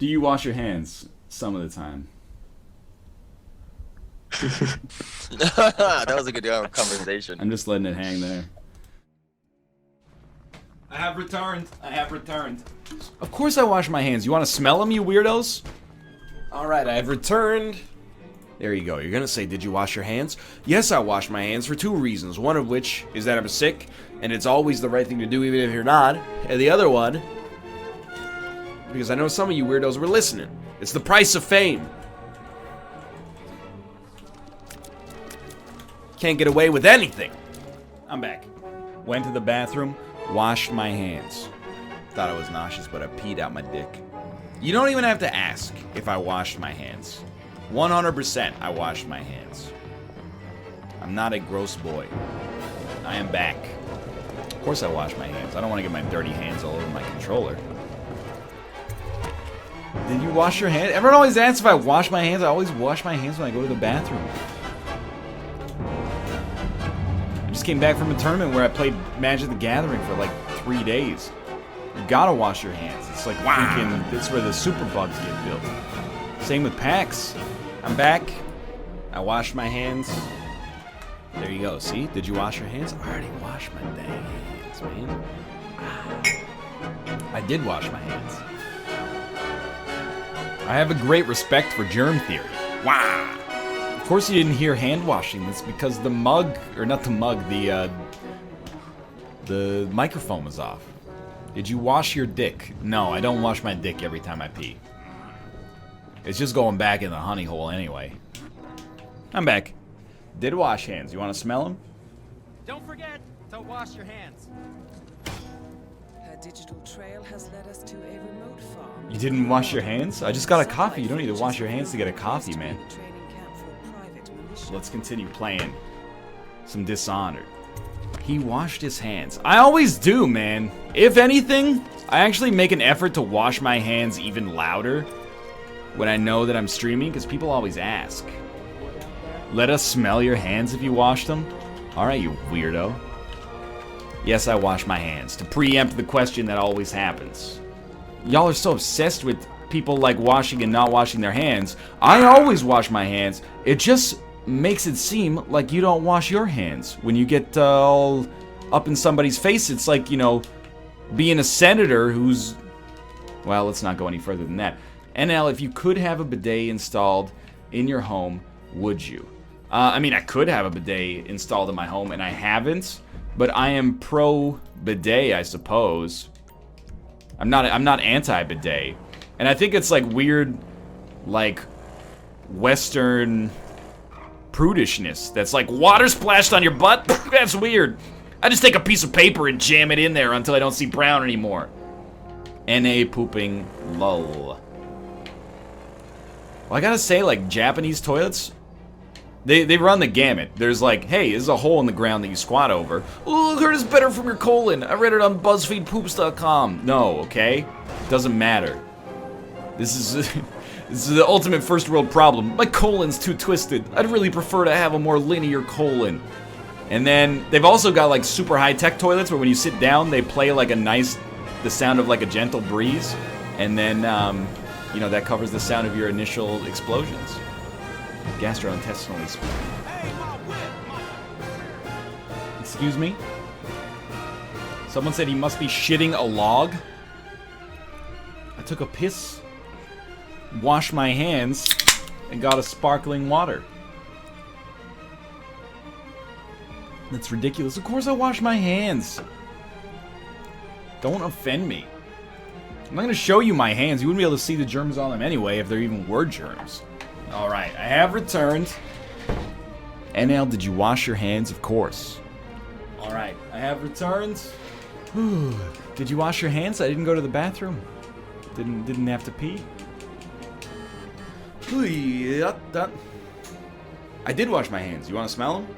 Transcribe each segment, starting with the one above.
Do you wash your hands some of the time? That was a good conversation. I'm just letting it hang there. I have returned. I have returned. Of course I wash my hands. You want to smell them, you weirdos? Alright, I have returned. There you go. You're gonna say, did you wash your hands? Yes, I wash my hands for 2 reasons. One of which is that I'm sick, and it's always the right thing to do even if you're not. And the other one, because I know some of you weirdos were listening. It's the price of fame. Can't get away with anything. I'm back. Went to the bathroom, washed my hands. Thought I was nauseous, but I peed out my dick. You don't even have to ask if I washed my hands. 100% I washed my hands. I'm not a gross boy. I am back. Of course I wash my hands. I don't want to get my dirty hands all over my controller. Did you wash your hands? Everyone always asks if I wash my hands. I always wash my hands when I go to the bathroom. I just came back from a tournament where I played Magic the Gathering for like 3 days. You gotta wash your hands. It's like freaking, it's where the super bugs get built. Same with PAX. I'm back. I washed my hands. There you go. See? Did you wash your hands? I already washed my dang hands, man. I did wash my hands. I have a great respect for germ theory. Wow. Of course you didn't hear hand washing. That's because the mug, or not the mug, the microphone was off. Did you wash your dick? No, I don't wash my dick every time I pee. It's just going back in the honey hole anyway. I'm back. Did wash hands. You want to smell them? Don't forget to wash your hands. Her digital trail has led us to a remote farm. You didn't wash your hands? I just got a coffee. You don't need to wash your hands to get a coffee, man. Let's continue playing some Dishonored. He washed his hands. I always do, man. If anything, I actually make an effort to wash my hands even louder when I know that I'm streaming, because people always ask. Let us smell your hands if you wash them? Alright, you weirdo. Yes, I wash my hands. To preempt the question that always happens. Y'all are so obsessed with people like washing and not washing their hands. I always wash my hands. It just makes it seem like you don't wash your hands. When you get all up in somebody's face, it's like, you know, being a senator who's... Well, let's not go any further than that. NL, if you could have a bidet installed in your home, would you? I mean, I could have a bidet installed in my home, and I haven't. But I am pro-bidet, I suppose. I'm not anti-bidet. And I think it's like weird, like, Western prudishness. That's like, water splashed on your butt? That's weird. I just take a piece of paper and jam it in there until I don't see brown anymore. NA pooping lull. Well, I gotta say, like, Japanese toilets, they run the gamut. There's like, hey, there's a hole in the ground that you squat over. Oh, look, it's better from your colon. I read it on BuzzFeedPoops.com. No, okay? Doesn't matter. This is the ultimate first world problem. My colon's too twisted. I'd really prefer to have a more linear colon. And then they've also got like super high-tech toilets where when you sit down, they play like the sound of like a gentle breeze. And then, you know, that covers the sound of your initial explosions. Gastrointestinally speaking. Excuse me? Someone said he must be shitting a log. I took a piss, washed my hands, and got a sparkling water. That's ridiculous. Of course I wash my hands. Don't offend me. I'm not going to show you my hands. You wouldn't be able to see the germs on them anyway if there even were germs. Alright, I have returned. NL, did you wash your hands? Of course. Alright, I have returned. Did you wash your hands? I didn't go to the bathroom. Didn't have to pee. I did wash my hands. You want to smell them?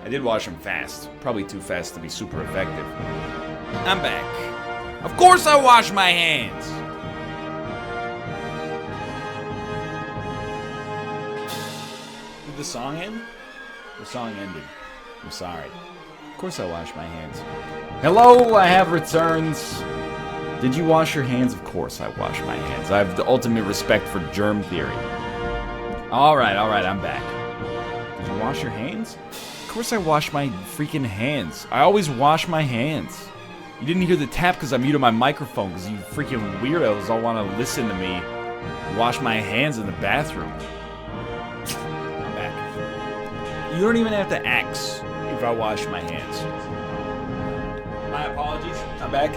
I did wash them fast. Probably too fast to be super effective. I'm back. Of course I wash my hands! Did the song end? The song ended. I'm sorry. Of course I wash my hands. Hello, I have returned. Did you wash your hands? Of course I wash my hands. I have the ultimate respect for germ theory. Alright, I'm back. Did you wash your hands? Of course I wash my freaking hands. I always wash my hands. You didn't hear the tap because I muted my microphone because you freaking weirdos all want to listen to me wash my hands in the bathroom. I'm back. You don't even have to ask if I wash my hands. My apologies. I'm back.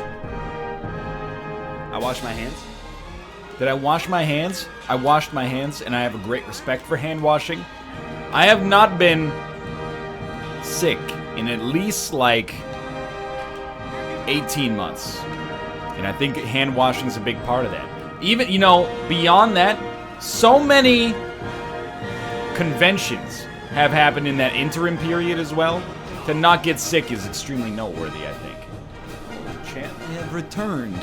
I washed my hands. Did I wash my hands? I washed my hands, and I have a great respect for hand washing. I have not been sick in at least, like, 18 months. And I think hand washing is a big part of that. Even, you know, beyond that, so many conventions have happened in that interim period as well. To not get sick is extremely noteworthy, I think. Chant have returned.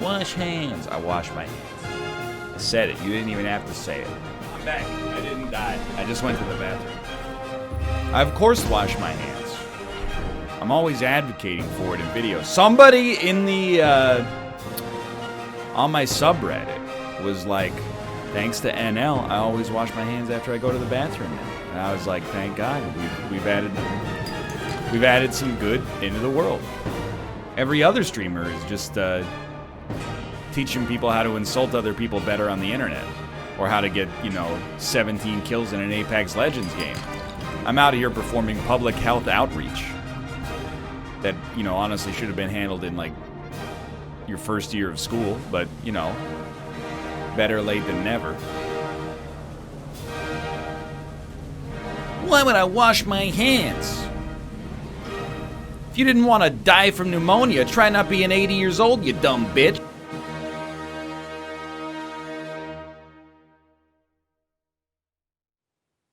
Wash hands. I wash my hands. I said it. You didn't even have to say it. I'm back. I didn't die. I just went to the bathroom. I, of course, wash my hands. I'm always advocating for it in videos. Somebody in the, on my subreddit was like, thanks to NL, I always wash my hands after I go to the bathroom now. And I was like, thank God, we've added some good into the world. Every other streamer is just, teaching people how to insult other people better on the internet. Or how to get, you know, 17 kills in an Apex Legends game. I'm out of here performing public health outreach. That, you know, honestly should have been handled in, like, your first year of school. But, you know, better late than never. Why would I wash my hands? If you didn't want to die from pneumonia, try not being 80 years old, you dumb bitch.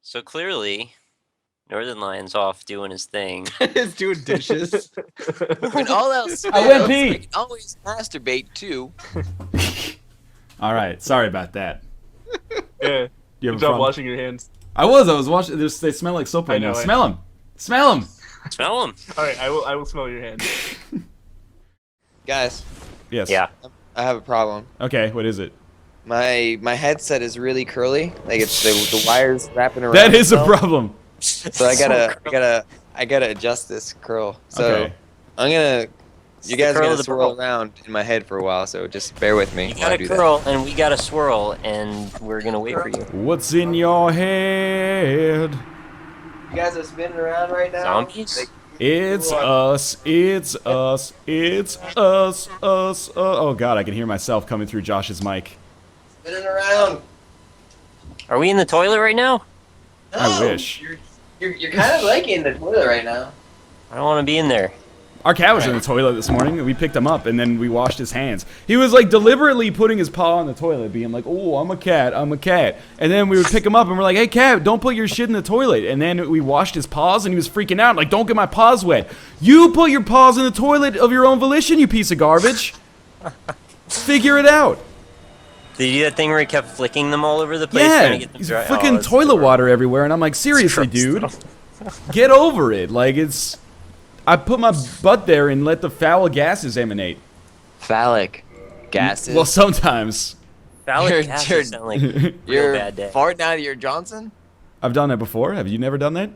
So clearly, Northernlion's off doing his thing. He's doing dishes. When all else I went fails, pee. I can always masturbate too. All right, sorry about that. Yeah. You have Good a job problem? washing your hands. I was washing. They smell like soap right I know now. it. Smell them. Smell them. Smell him. All right, I will smell your hands. Guys, Yes. Yeah. I have a problem. Okay. What is it? My headset is really curly. Like it's the wires wrapping around. That is a itself. problem. So I gotta adjust this curl. So Okay. I'm gonna. You the guys are curl gonna of the swirl pearl. around in my head for a while. So just bear with me You while I got do a that. curl, and we got a swirl, and we're gonna wait for you. What's in your head? You guys are spinning around right now. Zombies? Like, It's us. It's us. It's us. Us. Oh God, I can hear myself coming through Josh's mic. spinning around. Are we in the toilet right now? I wish. You're kind of like in the toilet right now. I don't want to be in there. Our cat was in the toilet this morning, and we picked him up, and then we washed his hands. He was, like, deliberately putting his paw in the toilet, being like, oh, I'm a cat, I'm a cat. And then we would pick him up, and we're like, hey, cat, don't put your shit in the toilet. And then we washed his paws, and he was freaking out, like, don't get my paws wet. You put your paws in the toilet of your own volition, you piece of garbage. Figure it out. Did you do that thing where he kept flicking them all over the place? Yeah, trying to get them he's dry? flicking that's toilet horrible. water everywhere, and I'm like, seriously, dude, get over it. Like, it's... I put my butt there and let the foul gases emanate. Phallic gases. Well, sometimes. Phallic You're- gases you're- sound like real You're bad day. farting out of your Johnson? I've done that before. Have you never done that?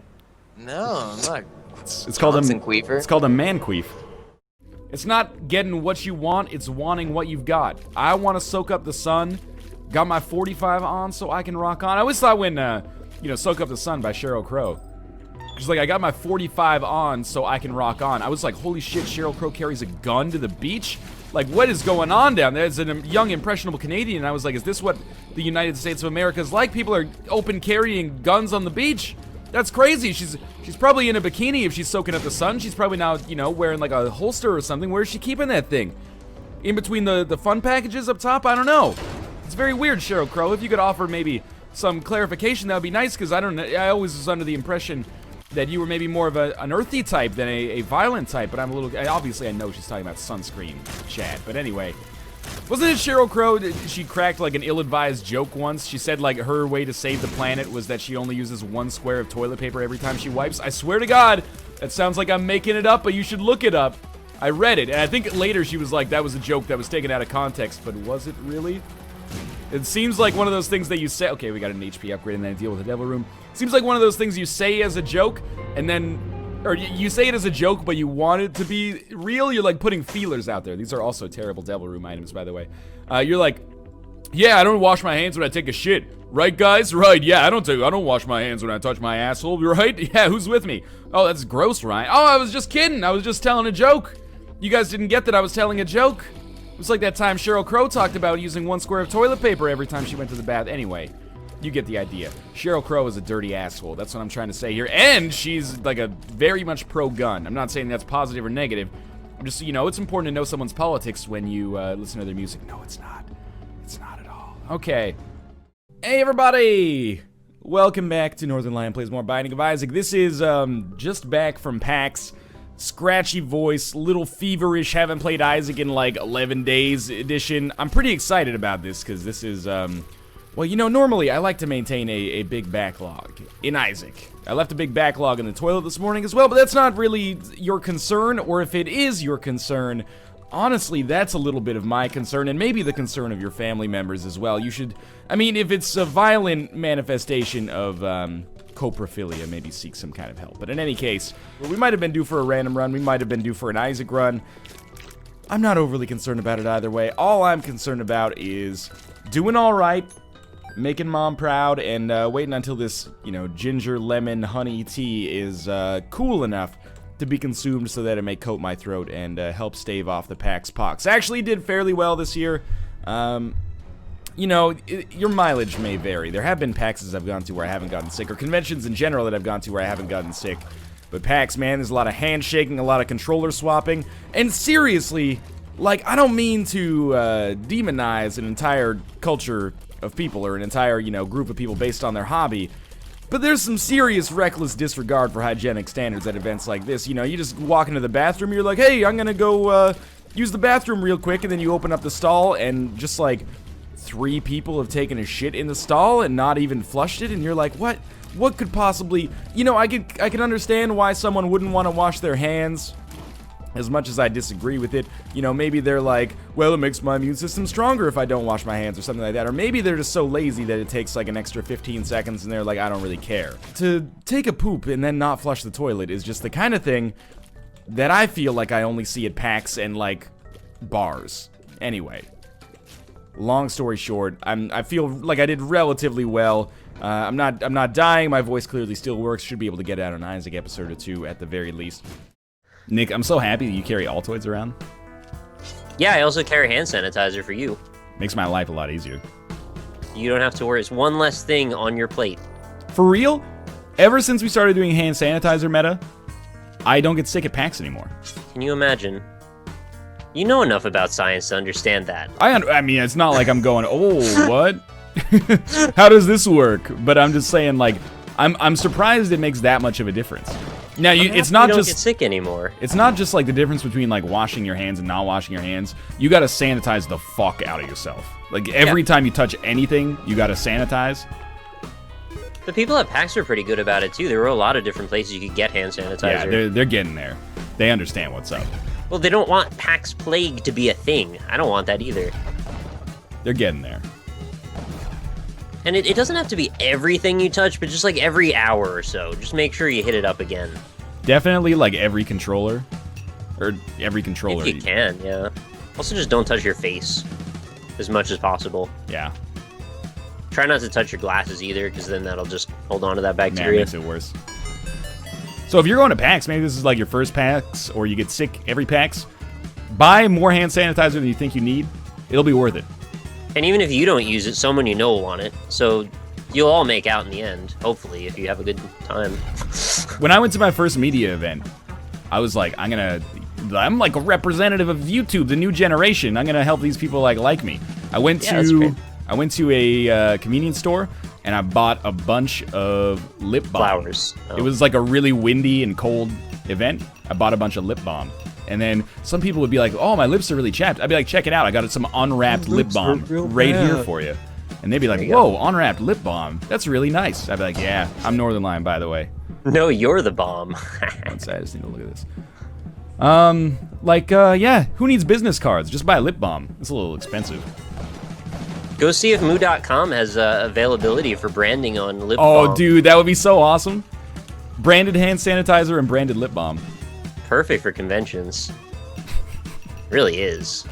No, I'm not. It's called Johnson a queefer. It's called a man queef. It's not getting what you want, it's wanting what you've got. I want to soak up the sun. Got my 45 on so I can rock on. I always thought when you know, Soak Up the Sun by Sheryl Crow. She's like, I got my 45 on so I can rock on. I was like, holy shit, Sheryl Crow carries a gun to the beach? Like, what is going on down there? As a young, impressionable Canadian, and I was like, is this what the United States of America is like? People are open carrying guns on the beach. That's crazy. She's probably in a bikini if she's soaking up the sun. She's probably now, you know, wearing like a holster or something. Where is she keeping that thing? In between the fun packages up top? I don't know. It's very weird, Sheryl Crow. If you could offer maybe some clarification, that would be nice, because I don't know. I always was under the impression that you were maybe more of an earthy type than a violent type, but I'm a little... Obviously, I know she's talking about sunscreen, Chad, but anyway. Wasn't it Sheryl Crow? She cracked, like, an ill-advised joke once. She said, like, her way to save the planet was that she only uses 1 square of toilet paper every time she wipes. I swear to God, that sounds like I'm making it up, but you should look it up. I read it, and I think later she was like, that was a joke that was taken out of context, but was it really? It seems like one of those things that you say, okay, we got an HP upgrade and then deal with the devil room. Seems like one of those things you say as a joke, and then, or you say it as a joke, but you want it to be real. You're like putting feelers out there. These are also terrible devil room items, by the way. You're like, yeah, I don't wash my hands when I take a shit. Right, guys? Right, yeah, I don't wash my hands when I touch my asshole, right? Yeah, who's with me? Oh, that's gross, Ryan. Oh, I was just kidding. I was just telling a joke. You guys didn't get that I was telling a joke? It was like that time Sheryl Crow talked about using 1 square of toilet paper every time she went to the bath. Anyway, you get the idea. Sheryl Crow is a dirty asshole. That's what I'm trying to say here. And she's like a very much pro-gun. I'm not saying that's positive or negative. I'm just, you know, it's important to know someone's politics when you listen to their music. No, it's not. It's not at all. Okay. Hey, everybody! Welcome back to Northernlion Plays More Binding of Isaac. This is just back from PAX. Scratchy voice, little feverish, haven't played Isaac in like 11 days edition. I'm pretty excited about this because this is, well, you know, normally I like to maintain a big backlog in Isaac. I left a big backlog in the toilet this morning as well, but that's not really your concern, or if it is your concern, honestly, that's a little bit of my concern, and maybe the concern of your family members as well. You should, I mean, if it's a violent manifestation of, coprophilia, maybe seek some kind of help. But in any case, well, we might have been due for a random run, we might have been due for an Isaac run. I'm not overly concerned about it either way. All I'm concerned about is doing alright, making mom proud, and waiting until this, you know, ginger lemon honey tea is cool enough to be consumed so that it may coat my throat and help stave off the PAX pox. Actually did fairly well this year. You know, your mileage may vary. There have been PAXs I've gone to where I haven't gotten sick, or conventions in general that I've gone to where I haven't gotten sick. But PAX, man, there's a lot of handshaking, a lot of controller swapping, and seriously, like, I don't mean to demonize an entire culture of people, or an entire, you know, group of people based on their hobby, but there's some serious reckless disregard for hygienic standards at events like this. You know, you just walk into the bathroom, you're like, hey, I'm gonna go use the bathroom real quick, and then you open up the stall, and just like 3 people have taken a shit in the stall and not even flushed it, and you're like, what could possibly, you know, I could understand why someone wouldn't want to wash their hands, as much as I disagree with it. You know, maybe they're like, well, it makes my immune system stronger if I don't wash my hands, or something like that. Or maybe they're just so lazy that it takes like an extra 15 seconds and they're like, I don't really care. To take a poop and then not flush the toilet is just the kind of thing that I feel like I only see at PAX and like bars. Anyway, long story short, I feel like I did relatively well. I'm not dying. My voice clearly still works. Should be able to get out an Isaac episode or 2 at the very least. Nick, I'm so happy that you carry Altoids around. Yeah, I also carry hand sanitizer for you. Makes my life a lot easier. You don't have to worry. It's one less thing on your plate. For real? Ever since we started doing hand sanitizer meta, I don't get sick at PAX anymore. Can you imagine? You know enough about science to understand that. I mean, it's not like I'm going, oh, what? How does this work? But I'm just saying, like, I'm surprised it makes that much of a difference. Now, it's not you just don't get sick anymore. It's not just like the difference between like washing your hands and not washing your hands. You gotta sanitize the fuck out of yourself. Like every time you touch anything, you gotta sanitize. The people at PAX are pretty good about it too. There were a lot of different places you could get hand sanitizer. Yeah, they're getting there. They understand what's up. Well, they don't want PAX plague to be a thing. I don't want that either. They're getting there. And it doesn't have to be everything you touch, but just like every hour or so. Just make sure you hit it up again. Definitely like every controller. Or every controller. If you can, yeah. Also just don't touch your face as much as possible. Yeah. Try not to touch your glasses either, because then that'll just hold on to that Man, bacteria. it makes it worse. So if you're going to PAX, maybe this is like your first PAX, or you get sick every PAX, buy more hand sanitizer than you think you need. It'll be worth it. And even if you don't use it, someone you know will want it. So you'll all make out in the end, hopefully, if you have a good time. When I went to my first media event, I was like, I'm like a representative of YouTube, the new generation. I'm gonna help these people like me. I went to a convenience store and I bought a bunch of lip balm. Flowers. Oh. It was like a really windy and cold event. I bought a bunch of lip balm. And then some people would be like, oh, my lips are really chapped. I'd be like, check it out. I got some unwrapped lip balm right here for you. And they'd be like, whoa, unwrapped lip balm. That's really nice. I'd be like, yeah, I'm Northernlion, by the way. No, you're the bomb. One side, I just need to look at this. Yeah, who needs business cards? Just buy a lip balm. It's a little expensive. Go see if moo.com has availability for branding on lip Oh, balm. dude, that would be so awesome. Branded hand sanitizer and branded lip balm. Perfect for conventions. Really is.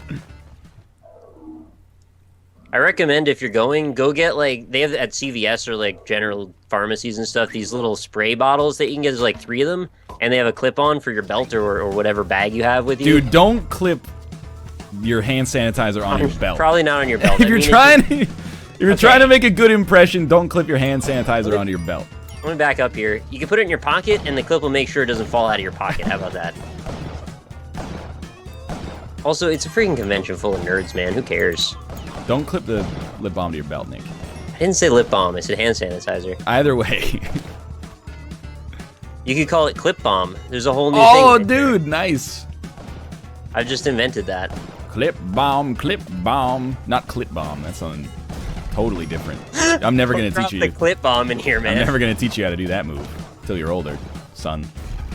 I recommend if you're going, go get like, they have at CVS or like general pharmacies and stuff, these little spray bottles that you can get, there's like 3 of them, and they have a clip-on for your belt or whatever bag you have with you. Dude, don't clip your hand sanitizer on your belt. Probably not on your belt. If you're trying to make a good impression, don't clip your hand sanitizer onto your belt. Let me back up here. You can put it in your pocket, and the clip will make sure it doesn't fall out of your pocket. How about that? Also, it's a freaking convention full of nerds, man. Who cares? Don't clip the lip balm to your belt, Nick. I didn't say lip balm. I said hand sanitizer. Either way. You could call it clip balm. There's a whole new thing. Oh, right there. dude, nice. I've just invented that. Clip bomb, clip bomb. Not clip bomb. That's something totally different. I'm never going to Drop teach the you. clip bomb in here, man. I'm never going to teach you how to do that move until you're older, son.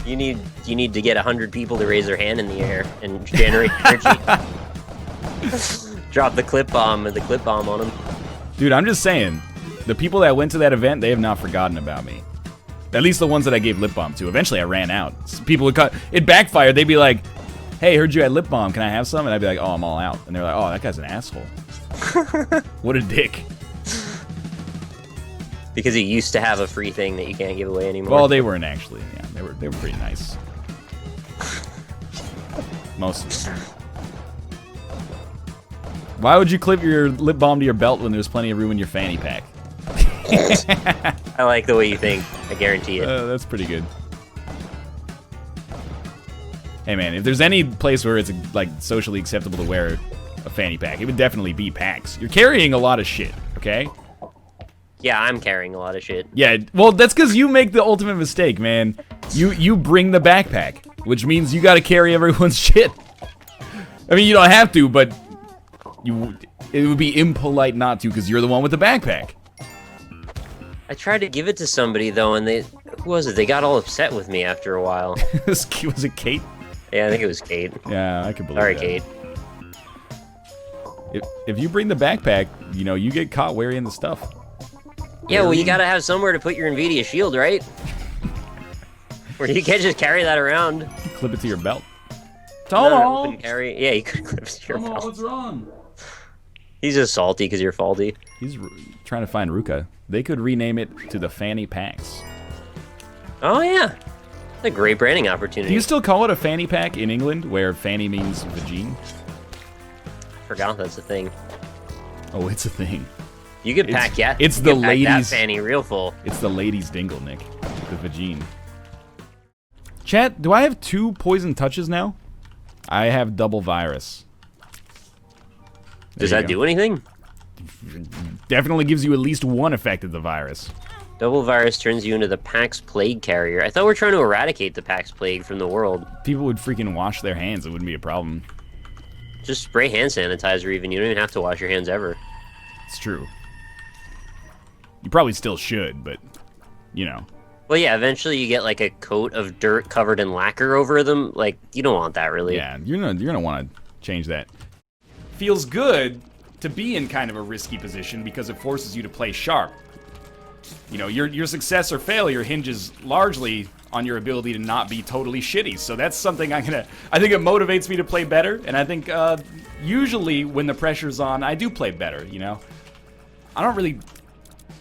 You need to get 100 people to raise their hand in the air and generate energy. Drop the clip bomb and the clip bomb on them. Dude, I'm just saying, the people that went to that event, they have not forgotten about me. At least the ones that I gave lip balm to. Eventually, I ran out. People would cut. It backfired. They'd be like, "Hey, heard you had lip balm. Can I have some?" And I'd be like, "Oh, I'm all out." And they're like, "Oh, that guy's an asshole." What a dick. Because he used to have a free thing that you can't give away anymore. Well, they weren't actually. Yeah, they were pretty nice. Most of them. Why would you clip your lip balm to your belt when there's plenty of room in your fanny pack? I like the way you think. I guarantee it. That's pretty good. Hey man, if there's any place where it's like socially acceptable to wear a fanny pack, it would definitely be packs. You're carrying a lot of shit, okay? Yeah, I'm carrying a lot of shit. Yeah, well, that's because you make the ultimate mistake, man. You bring the backpack, which means you got to carry everyone's shit. I mean, you don't have to, but it would be impolite not to because you're the one with the backpack. I tried to give it to somebody though, and who was it? They got all upset with me after a while. Was it Kate? Yeah, I think it was Kate. Yeah, I can believe Sorry, that. Kate. If you bring the backpack, you know, you get caught wearing the stuff. Yeah, well, you gotta have somewhere to put your Nvidia shield, right? Where you can't just carry that around. Clip it to your belt. No, open carry. Yeah, you could clip it to your belt. What's wrong? He's just salty because you're faulty. He's trying to find Ruka. They could rename it to the Fanny Packs. Oh, yeah. That's a great branding opportunity. Do you still call it a fanny pack in England, where fanny means vagine? Forgot that's a thing. Oh, it's a thing. You could pack, yeah. It's you the could pack that ladies' fanny real full. It's the ladies' dingle, Nick. The vagine. Chat, do I have 2 poison touches now? I have double virus. Does that do anything? Definitely gives you at least one effect of the virus. Double virus turns you into the Pax Plague carrier. I thought we were trying to eradicate the Pax Plague from the world. People would freaking wash their hands. It wouldn't be a problem. Just spray hand sanitizer even. You don't even have to wash your hands ever. It's true. You probably still should, but, you know. Well, yeah, eventually you get like a coat of dirt covered in lacquer over them. Like, you don't want that, really. Yeah, you're gonna want to change that. Feels good to be in kind of a risky position because it forces you to play sharp. You know, your success or failure hinges largely on your ability to not be totally shitty. So that's something I think it motivates me to play better. And I think usually when the pressure's on, I do play better. You know, I don't really.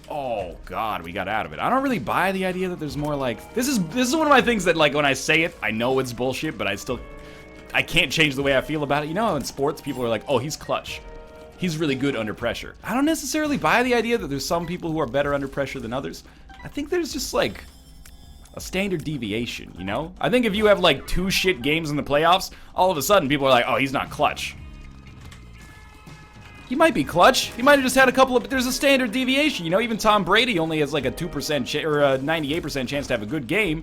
Oh God, we got out of it. I don't really buy the idea that there's more like this is one of my things that like when I say it, I know it's bullshit, but I can't change the way I feel about it. You know, in sports, people are like, oh, he's clutch. He's really good under pressure. I don't necessarily buy the idea that there's some people who are better under pressure than others. I think there's just like a standard deviation, you know? I think if you have like 2 shit games in the playoffs, all of a sudden people are like, oh, he's not clutch. He might be clutch. He might have just had a couple of, but there's a standard deviation, you know? Even Tom Brady only has like a 2% or a 98% chance to have a good game.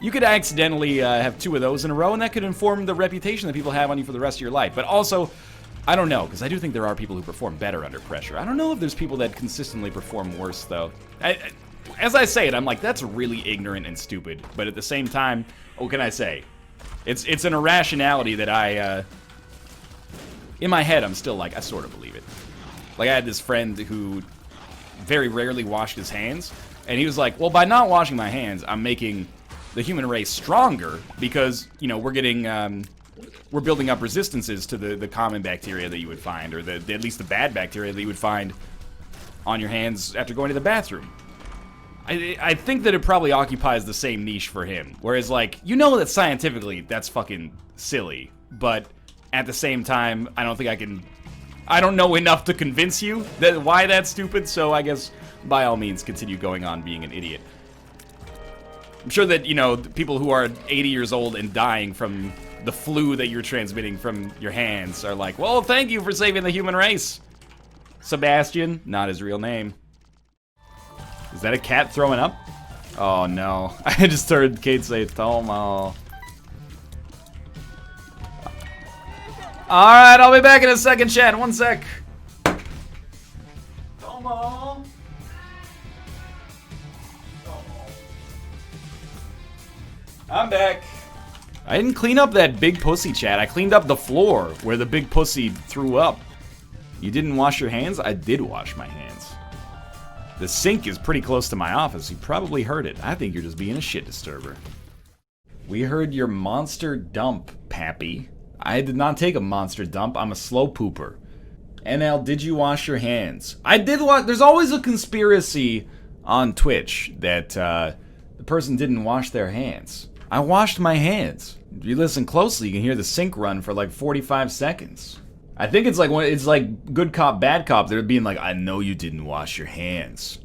You could accidentally have 2 of those in a row, and that could inform the reputation that people have on you for the rest of your life. But also, I don't know, because I do think there are people who perform better under pressure. I don't know if there's people that consistently perform worse, though. As I say it, I'm like, that's really ignorant and stupid. But at the same time, what can I say? It's an irrationality that I, in my head, I'm still like, I sort of believe it. Like, I had this friend who very rarely washed his hands, and he was like, well, by not washing my hands, I'm making the human race stronger because, you know, we're getting, we're building up resistances to the common bacteria that you would find, or at least the bad bacteria that you would find on your hands after going to the bathroom. I think that it probably occupies the same niche for him. Whereas, like, you know that scientifically that's fucking silly, but at the same time, I don't think I don't know enough to convince you that why that's stupid, so I guess by all means continue going on being an idiot. I'm sure that, you know, people who are 80 years old and dying from the flu that you're transmitting from your hands are like, well, thank you for saving the human race. Sebastian, not his real name. Is that a cat throwing up? Oh no. I just heard Kate say Tomo. Alright, I'll be back in a second, chat. One sec. Tomo. I'm back. I didn't clean up that big pussy, chat. I cleaned up the floor where the big pussy threw up. You didn't wash your hands? I did wash my hands. The sink is pretty close to my office. You probably heard it. I think you're just being a shit disturber. We heard your monster dump, Pappy. I did not take a monster dump. I'm a slow pooper. NL, did you wash your hands? I did wash. There's always a conspiracy on Twitch that the person didn't wash their hands. I washed my hands. If you listen closely, you can hear the sink run for like 45 seconds. I think it's like good cop, bad cop. They're being like, I know you didn't wash your hands,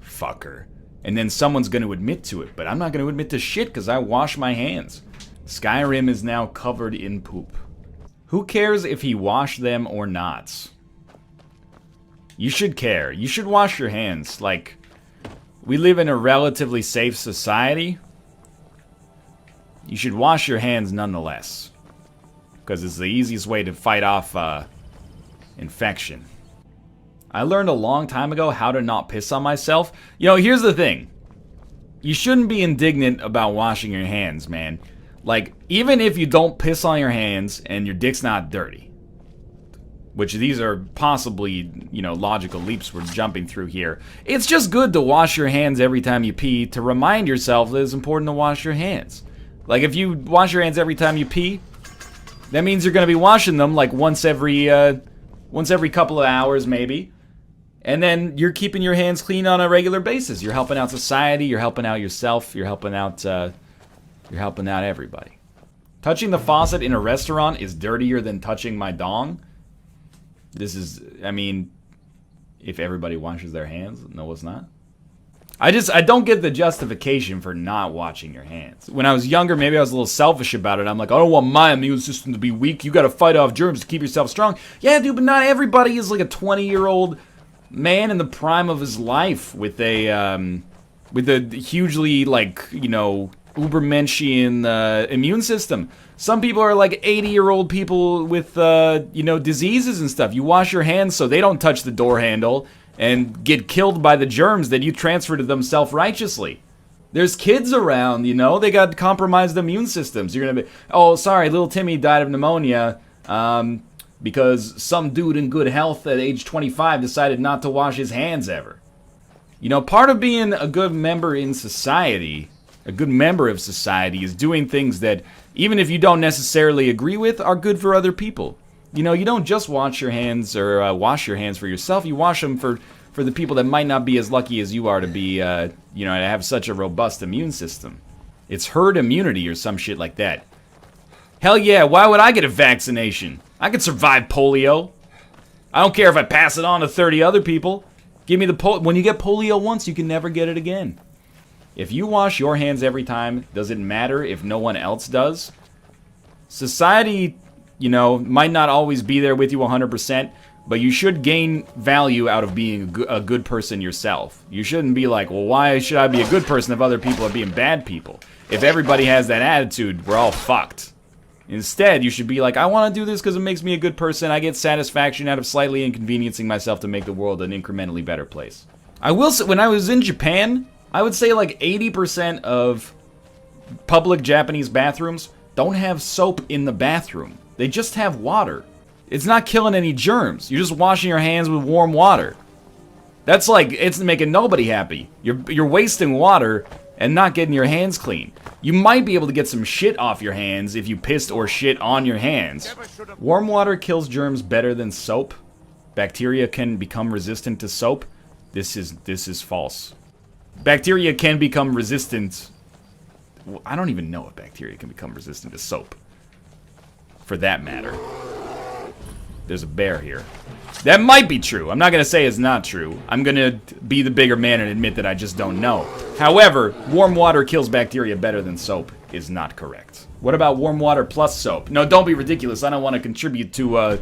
fucker. And then someone's going to admit to it, but I'm not going to admit to shit because I wash my hands. Skyrim is now covered in poop. Who cares if he washed them or not? You should care. You should wash your hands. Like, we live in a relatively safe society. You should wash your hands nonetheless. Because it's the easiest way to fight off infection. I learned a long time ago how to not piss on myself. You know, here's the thing. You shouldn't be indignant about washing your hands, man. Like, even if you don't piss on your hands and your dick's not dirty, which these are possibly, you know, logical leaps we're jumping through here, it's just good to wash your hands every time you pee to remind yourself that it's important to wash your hands. Like, if you wash your hands every time you pee, that means you're going to be washing them like once every couple of hours, maybe. And then you're keeping your hands clean on a regular basis. You're helping out society. You're helping out yourself. You're helping out everybody. Touching the faucet in a restaurant is dirtier than touching my dong. This is, I mean, if everybody washes their hands, no, it's not. I don't get the justification for not washing your hands. When I was younger, maybe I was a little selfish about it. I'm like, I don't want my immune system to be weak. You gotta fight off germs to keep yourself strong. Yeah, dude, but not everybody is like a 20-year-old man in the prime of his life with a hugely, like, you know, Ubermenschian immune system. Some people are like 80-year-old people with, you know, diseases and stuff. You wash your hands so they don't touch the door handle and get killed by the germs that you transfer to them self-righteously. There's kids around, you know, they got compromised immune systems. You're gonna be, oh, sorry, little Timmy died of pneumonia because some dude in good health at age 25 decided not to wash his hands ever. You know, part of being a good member in society, a good member of society, is doing things that, even if you don't necessarily agree with, are good for other people. You know, you don't just wash your hands or wash your hands for yourself. You wash them for the people that might not be as lucky as you are to be, you know, to have such a robust immune system. It's herd immunity or some shit like that. Hell yeah, why would I get a vaccination? I could survive polio. I don't care if I pass it on to 30 other people. Give me the when you get polio once, you can never get it again. If you wash your hands every time, does it matter if no one else does? Society, you know, might not always be there with you 100%, but you should gain value out of being a good person yourself. You shouldn't be like, well, why should I be a good person if other people are being bad people? If everybody has that attitude, we're all fucked. Instead, you should be like, I want to do this because it makes me a good person. I get satisfaction out of slightly inconveniencing myself to make the world an incrementally better place. I will say, when I was in Japan, I would say like 80% of public Japanese bathrooms don't have soap in the bathroom. They just have water. It's not killing any germs. You're just washing your hands with warm water. That's like, it's making nobody happy. You're wasting water and not getting your hands clean. You might be able to get some shit off your hands if you pissed or shit on your hands. Warm water kills germs better than soap. Bacteria can become resistant to soap. This is false. Bacteria can become resistant. I don't even know if bacteria can become resistant to soap. For that matter. There's a bear here. That might be true. I'm not going to say it's not true. I'm going to be the bigger man and admit that I just don't know. However, warm water kills bacteria better than soap is not correct. What about warm water plus soap? No, don't be ridiculous. I don't want to contribute to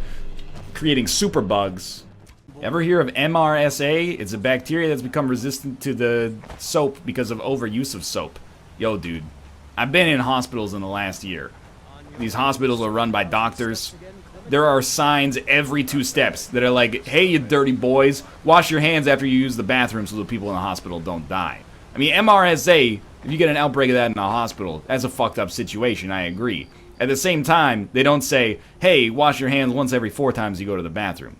creating superbugs. Ever hear of MRSA? It's a bacteria that's become resistant to the soap because of overuse of soap. Yo, dude. I've been in hospitals in the last year. These hospitals are run by doctors. There are signs every 2 steps that are like, hey, you dirty boys, wash your hands after you use the bathroom so the people in the hospital don't die. I mean, MRSA, if you get an outbreak of that in a hospital, that's a fucked up situation, I agree. At the same time, they don't say, hey, wash your hands once every 4 times you go to the bathroom.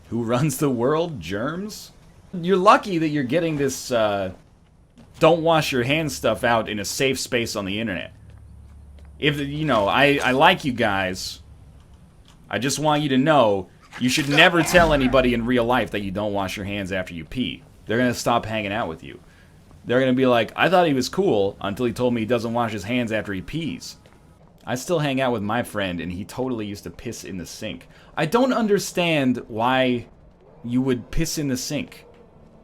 Who runs the world? Germs? You're lucky that you're getting this, don't wash your hands stuff out in a safe space on the internet. If, you know, I like you guys. I just want you to know, you should never tell anybody in real life that you don't wash your hands after you pee. They're gonna stop hanging out with you. They're gonna be like, I thought he was cool until he told me he doesn't wash his hands after he pees. I still hang out with my friend and he totally used to piss in the sink. I don't understand why you would piss in the sink.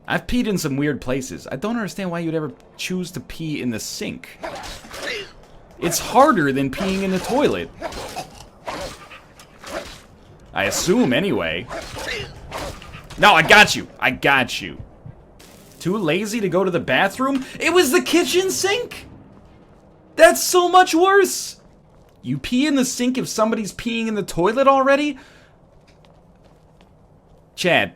I've peed in some weird places. I don't understand why you'd ever choose to pee in the sink. It's harder than peeing in the toilet. I assume, anyway. No, I got you. I got you. Too lazy to go to the bathroom? It was the kitchen sink! That's so much worse! You pee in the sink if somebody's peeing in the toilet already? Chad.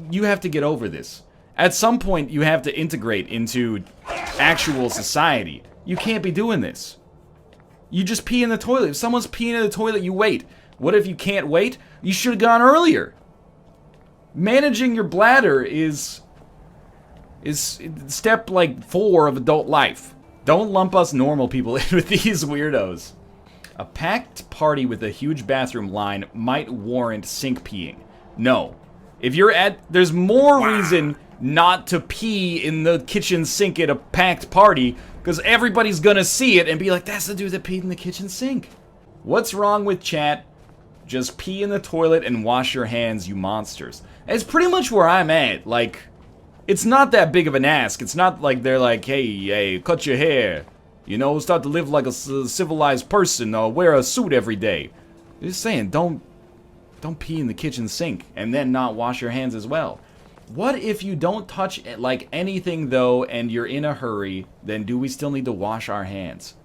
You have to get over this. At some point, you have to integrate into actual society. You can't be doing this. You just pee in the toilet. If someone's peeing in the toilet, you wait. What if you can't wait? You should have gone earlier. Managing your bladder is step like 4 of adult life. Don't lump us normal people in with these weirdos. A packed party with a huge bathroom line might warrant sink peeing. No. If you're there's more reason not to pee in the kitchen sink at a packed party, because everybody's gonna see it and be like, that's the dude that peed in the kitchen sink. What's wrong with chat? Just pee in the toilet and wash your hands, you monsters. It's pretty much where I'm at. Like, it's not that big of an ask. It's not like they're like, hey, cut your hair. You know, start to live like a civilized person or wear a suit every day. They're just saying, don't pee in the kitchen sink and then not wash your hands as well. What if you don't touch like anything though and you're in a hurry, then do we still need to wash our hands?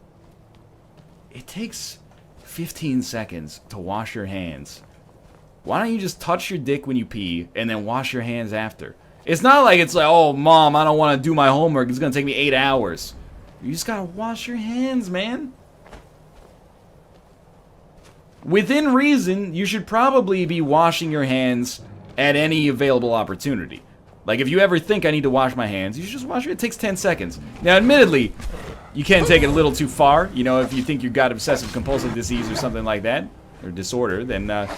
It takes 15 seconds to wash your hands. Why don't you just touch your dick when you pee and then wash your hands after? It's not like it's like, oh mom, I don't want to do my homework, it's gonna take me 8 hours. You just gotta wash your hands, man. Within reason, you should probably be washing your hands at any available opportunity. Like, if you ever think I need to wash my hands, you should just wash it. It takes 10 seconds. Now, admittedly, you can take it a little too far. You know, if you think you've got obsessive compulsive disease or something like that, or disorder, then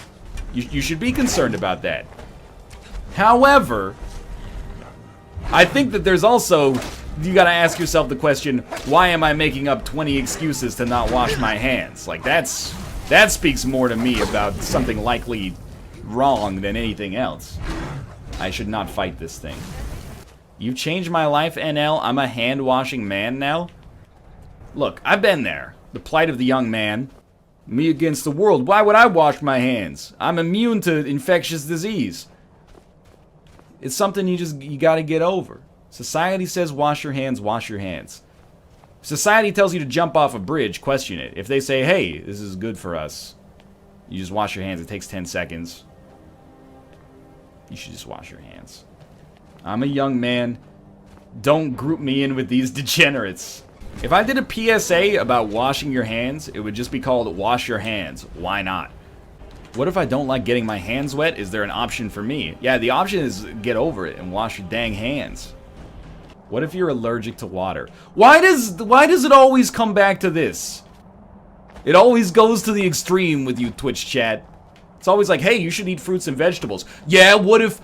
you should be concerned about that. However, I think that there's also, you gotta ask yourself the question, why am I making up 20 excuses to not wash my hands? Like, that speaks more to me about something likely wrong than anything else. I should not fight this thing. You've changed my life, NL. I'm a hand-washing man now. Look, I've been there. The plight of the young man. Me against the world. Why would I wash my hands? I'm immune to infectious disease. It's something you gotta get over. Society says wash your hands, wash your hands. Society tells you to jump off a bridge, question it. If they say, hey, this is good for us, you just wash your hands. It takes 10 seconds. You should just wash your hands. I'm a young man. Don't group me in with these degenerates. If I did a PSA about washing your hands, it would just be called wash your hands. Why not? What if I don't like getting my hands wet? Is there an option for me? Yeah, the option is get over it and wash your dang hands. What if you're allergic to water? Why does it always come back to this? It always goes to the extreme with you, Twitch chat. It's always like, hey, you should eat fruits and vegetables. Yeah, what if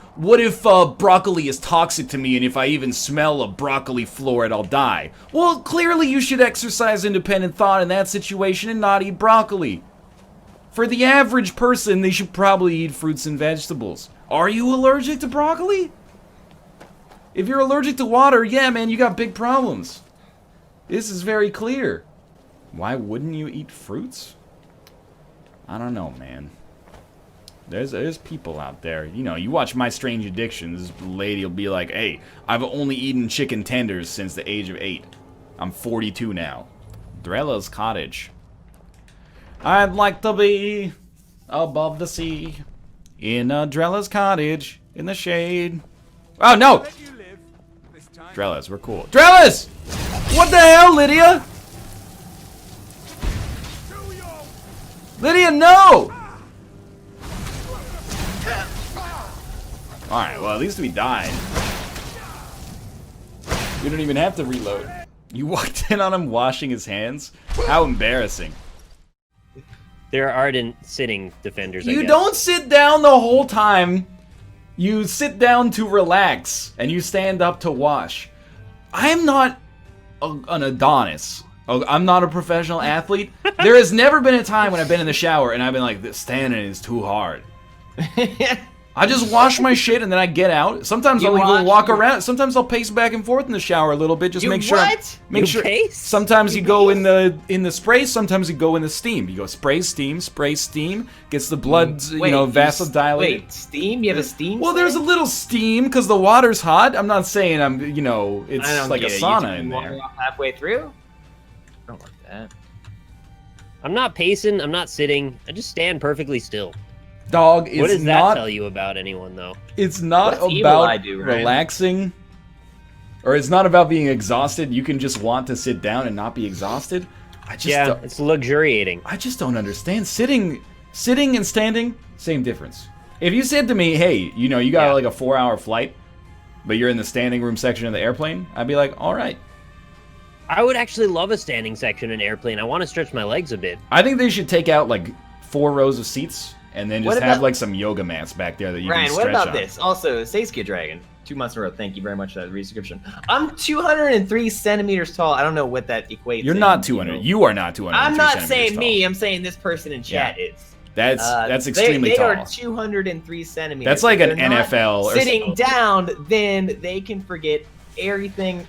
broccoli is toxic to me, and if I even smell a broccoli floret, I'll die? Well, clearly you should exercise independent thought in that situation and not eat broccoli. For the average person, they should probably eat fruits and vegetables. Are you allergic to broccoli? If you're allergic to water, yeah, man, you got big problems. This is very clear. Why wouldn't you eat fruits? I don't know, man. There's people out there. You know, you watch My Strange Addiction, this lady will be like, hey, I've only eaten chicken tenders since the age of 8. I'm 42 now. Drella's cottage. I'd like to be above the sea in a Drella's cottage in the shade. Oh, no! Drellas, we're cool. Drellas! What the hell, Lydia? Lydia, no! Alright, well, at least we died. We don't even have to reload. You walked in on him washing his hands? How embarrassing. There are ardent sitting defenders, I You guess. don't sit down the whole time. You sit down to relax, and you stand up to wash. I'm not an Adonis. I'm not a professional athlete. There has never been a time when I've been in the shower and I've been like, this standing is too hard. I just wash my shit and then I get out. Sometimes I'll go walk around. Sometimes I'll pace back and forth in the shower a little bit. Just make sure. Make sure. Pace? Sometimes you go in the spray. Sometimes you go in the steam. You go spray, steam. Gets the blood, vasodilated. Wait, steam? You have a steam? Well, there's a little steam because the water's hot. I'm not saying it's like a sauna in there. Halfway through? I don't like that. I'm not pacing. I'm not sitting. I just stand perfectly still. Dog, what does that tell you about anyone, though? It's not about relaxing, or it's not about being exhausted. You can just want to sit down and not be exhausted. It's luxuriating. I just don't understand. Sitting and standing, same difference. If you said to me, hey, you got like a 4-hour flight, but you're in the standing room section of the airplane, I'd be like, all right. I would actually love a standing section in an airplane. I want to stretch my legs a bit. I think they should take out like 4 rows of seats. And then just have like some yoga mats back there that you can stretch on. Ryan, what about this? Also, Sasuke Dragon, 2 months in a row. Thank you very much for that resubscription. I'm 203 centimeters tall. I don't know what that equates. You're not 200. You are not 200. I'm not saying me. I'm saying this person in chat is. That's extremely tall. They are 203 centimeters. That's like an NFL. Sitting down, then they can forget everything.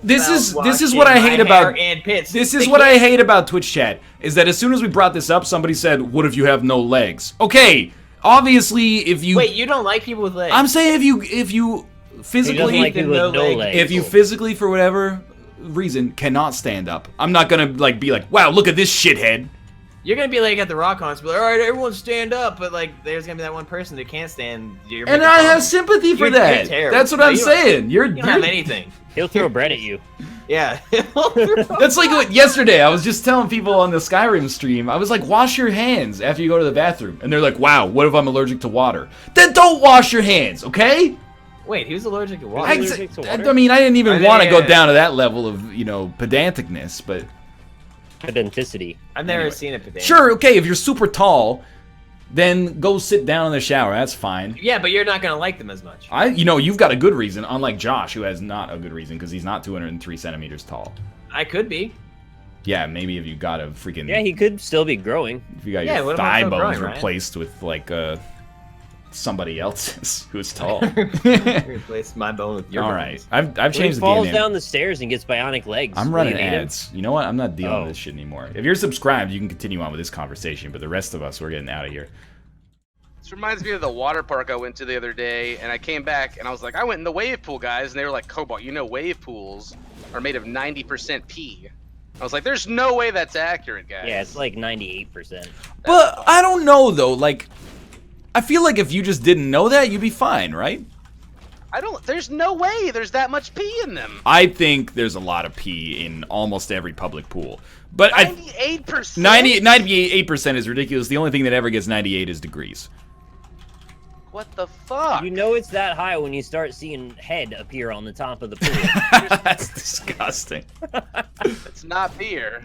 This is what I hate about this is what I hate about Twitch chat is that as soon as we brought this up, somebody said, "What if you have no legs?" Okay, obviously, if you wait, you don't like people with legs. I'm saying if you physically like people with no legs. If you physically for whatever reason cannot stand up, I'm not gonna be like, "Wow, look at this shithead." You're gonna be like at the rock concert, be like, all right, everyone stand up, but like, there's gonna be that one person that can't stand. And I have sympathy for that. That's what I'm saying. You don't have anything. He'll throw bread at you. Yeah. That's like what yesterday. I was just telling people on the Skyrim stream. I was like, wash your hands after you go to the bathroom, and they're like, wow, what if I'm allergic to water? Then don't wash your hands, okay? Wait, who's allergic to water? I mean, I didn't even want to go down to that level of pedanticness, but. Pedanticity. I've never seen a pedantic. Sure, okay, if you're super tall, then go sit down in the shower. That's fine. Yeah, but you're not gonna like them as much. You've got a good reason, unlike Josh, who has not a good reason because he's not 203 centimeters tall. I could be. Yeah, maybe if you got a freaking. Yeah, he could still be growing. If you got your thigh bones replaced with like somebody else's who's tall. Replace my bone with your. All right, I've changed the game. He falls down the stairs and gets bionic legs. I'm running ads. You know what? I'm not dealing with this shit anymore. If you're subscribed, you can continue on with this conversation, but the rest of us, we're getting out of here. This reminds me of the water park I went to the other day, and I came back and I was like, I went in the wave pool, guys, and they were like, Cobalt, wave pools are made of 90% pee. I was like, there's no way that's accurate, guys. Yeah, it's like 98%. But I don't know though, like. I feel like if you just didn't know that, you'd be fine, right? There's no way there's that much pee in them. I think there's a lot of pee in almost every public pool. But 98%? 98% is ridiculous. The only thing that ever gets 98 is degrees. What the fuck? You know it's that high when you start seeing head appear on the top of the pool. That's disgusting. It's not beer.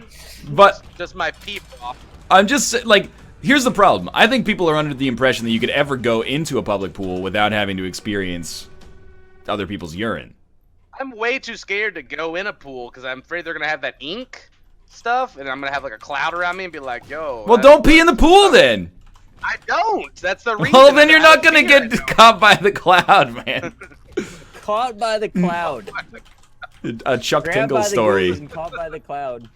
But Just my pee off. I'm just, like, here's the problem. I think people are under the impression that you could ever go into a public pool without having to experience other people's urine. I'm way too scared to go in a pool because I'm afraid they're gonna have that ink stuff, and I'm gonna have like a cloud around me and be like, "Yo." Well, don't pee in the pool then. I don't. That's the reason. Well, then you're not gonna get caught by the cloud, man. Caught by the cloud. A Chuck Grabbed Tingle by the story. goose and caught by the cloud.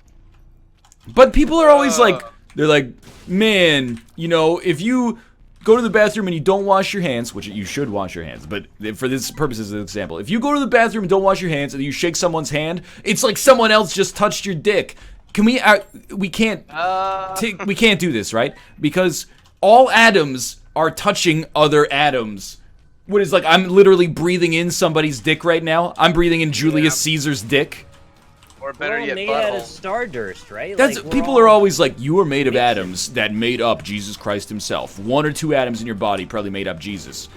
But people are always like, they're like, man, you know, if you go to the bathroom and you don't wash your hands, which you should wash your hands, but for this purposes of example, if you go to the bathroom and don't wash your hands and you shake someone's hand, it's like someone else just touched your dick. Can we? We can't. We can't do this, right? Because all atoms are touching other atoms. What is like? I'm literally breathing in somebody's dick right now. I'm breathing in Julius Caesar's dick. Or We're better all yet, made out of butthole. stardust, right? That's Like, we're people all- are always like, you are made of atoms that made up Jesus Christ himself. 1 or 2 atoms in your body probably made up Jesus.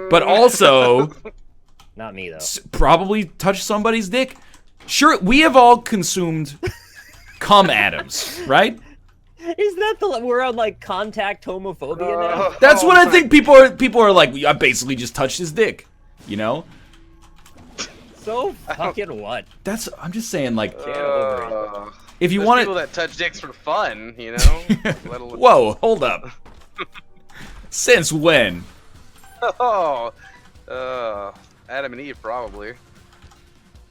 But also, Not me though. probably touched somebody's dick. Sure, we have all consumed cum atoms, right? Is that the we're on like contact homophobia now? That's what I think people are like, I basically just touched his dick, you know? So fucking what? I'm just saying, like, Get over it. if you There's want people to, that touch dicks for fun, you know. Let alone- whoa, hold up. Since when? Oh, Adam and Eve probably.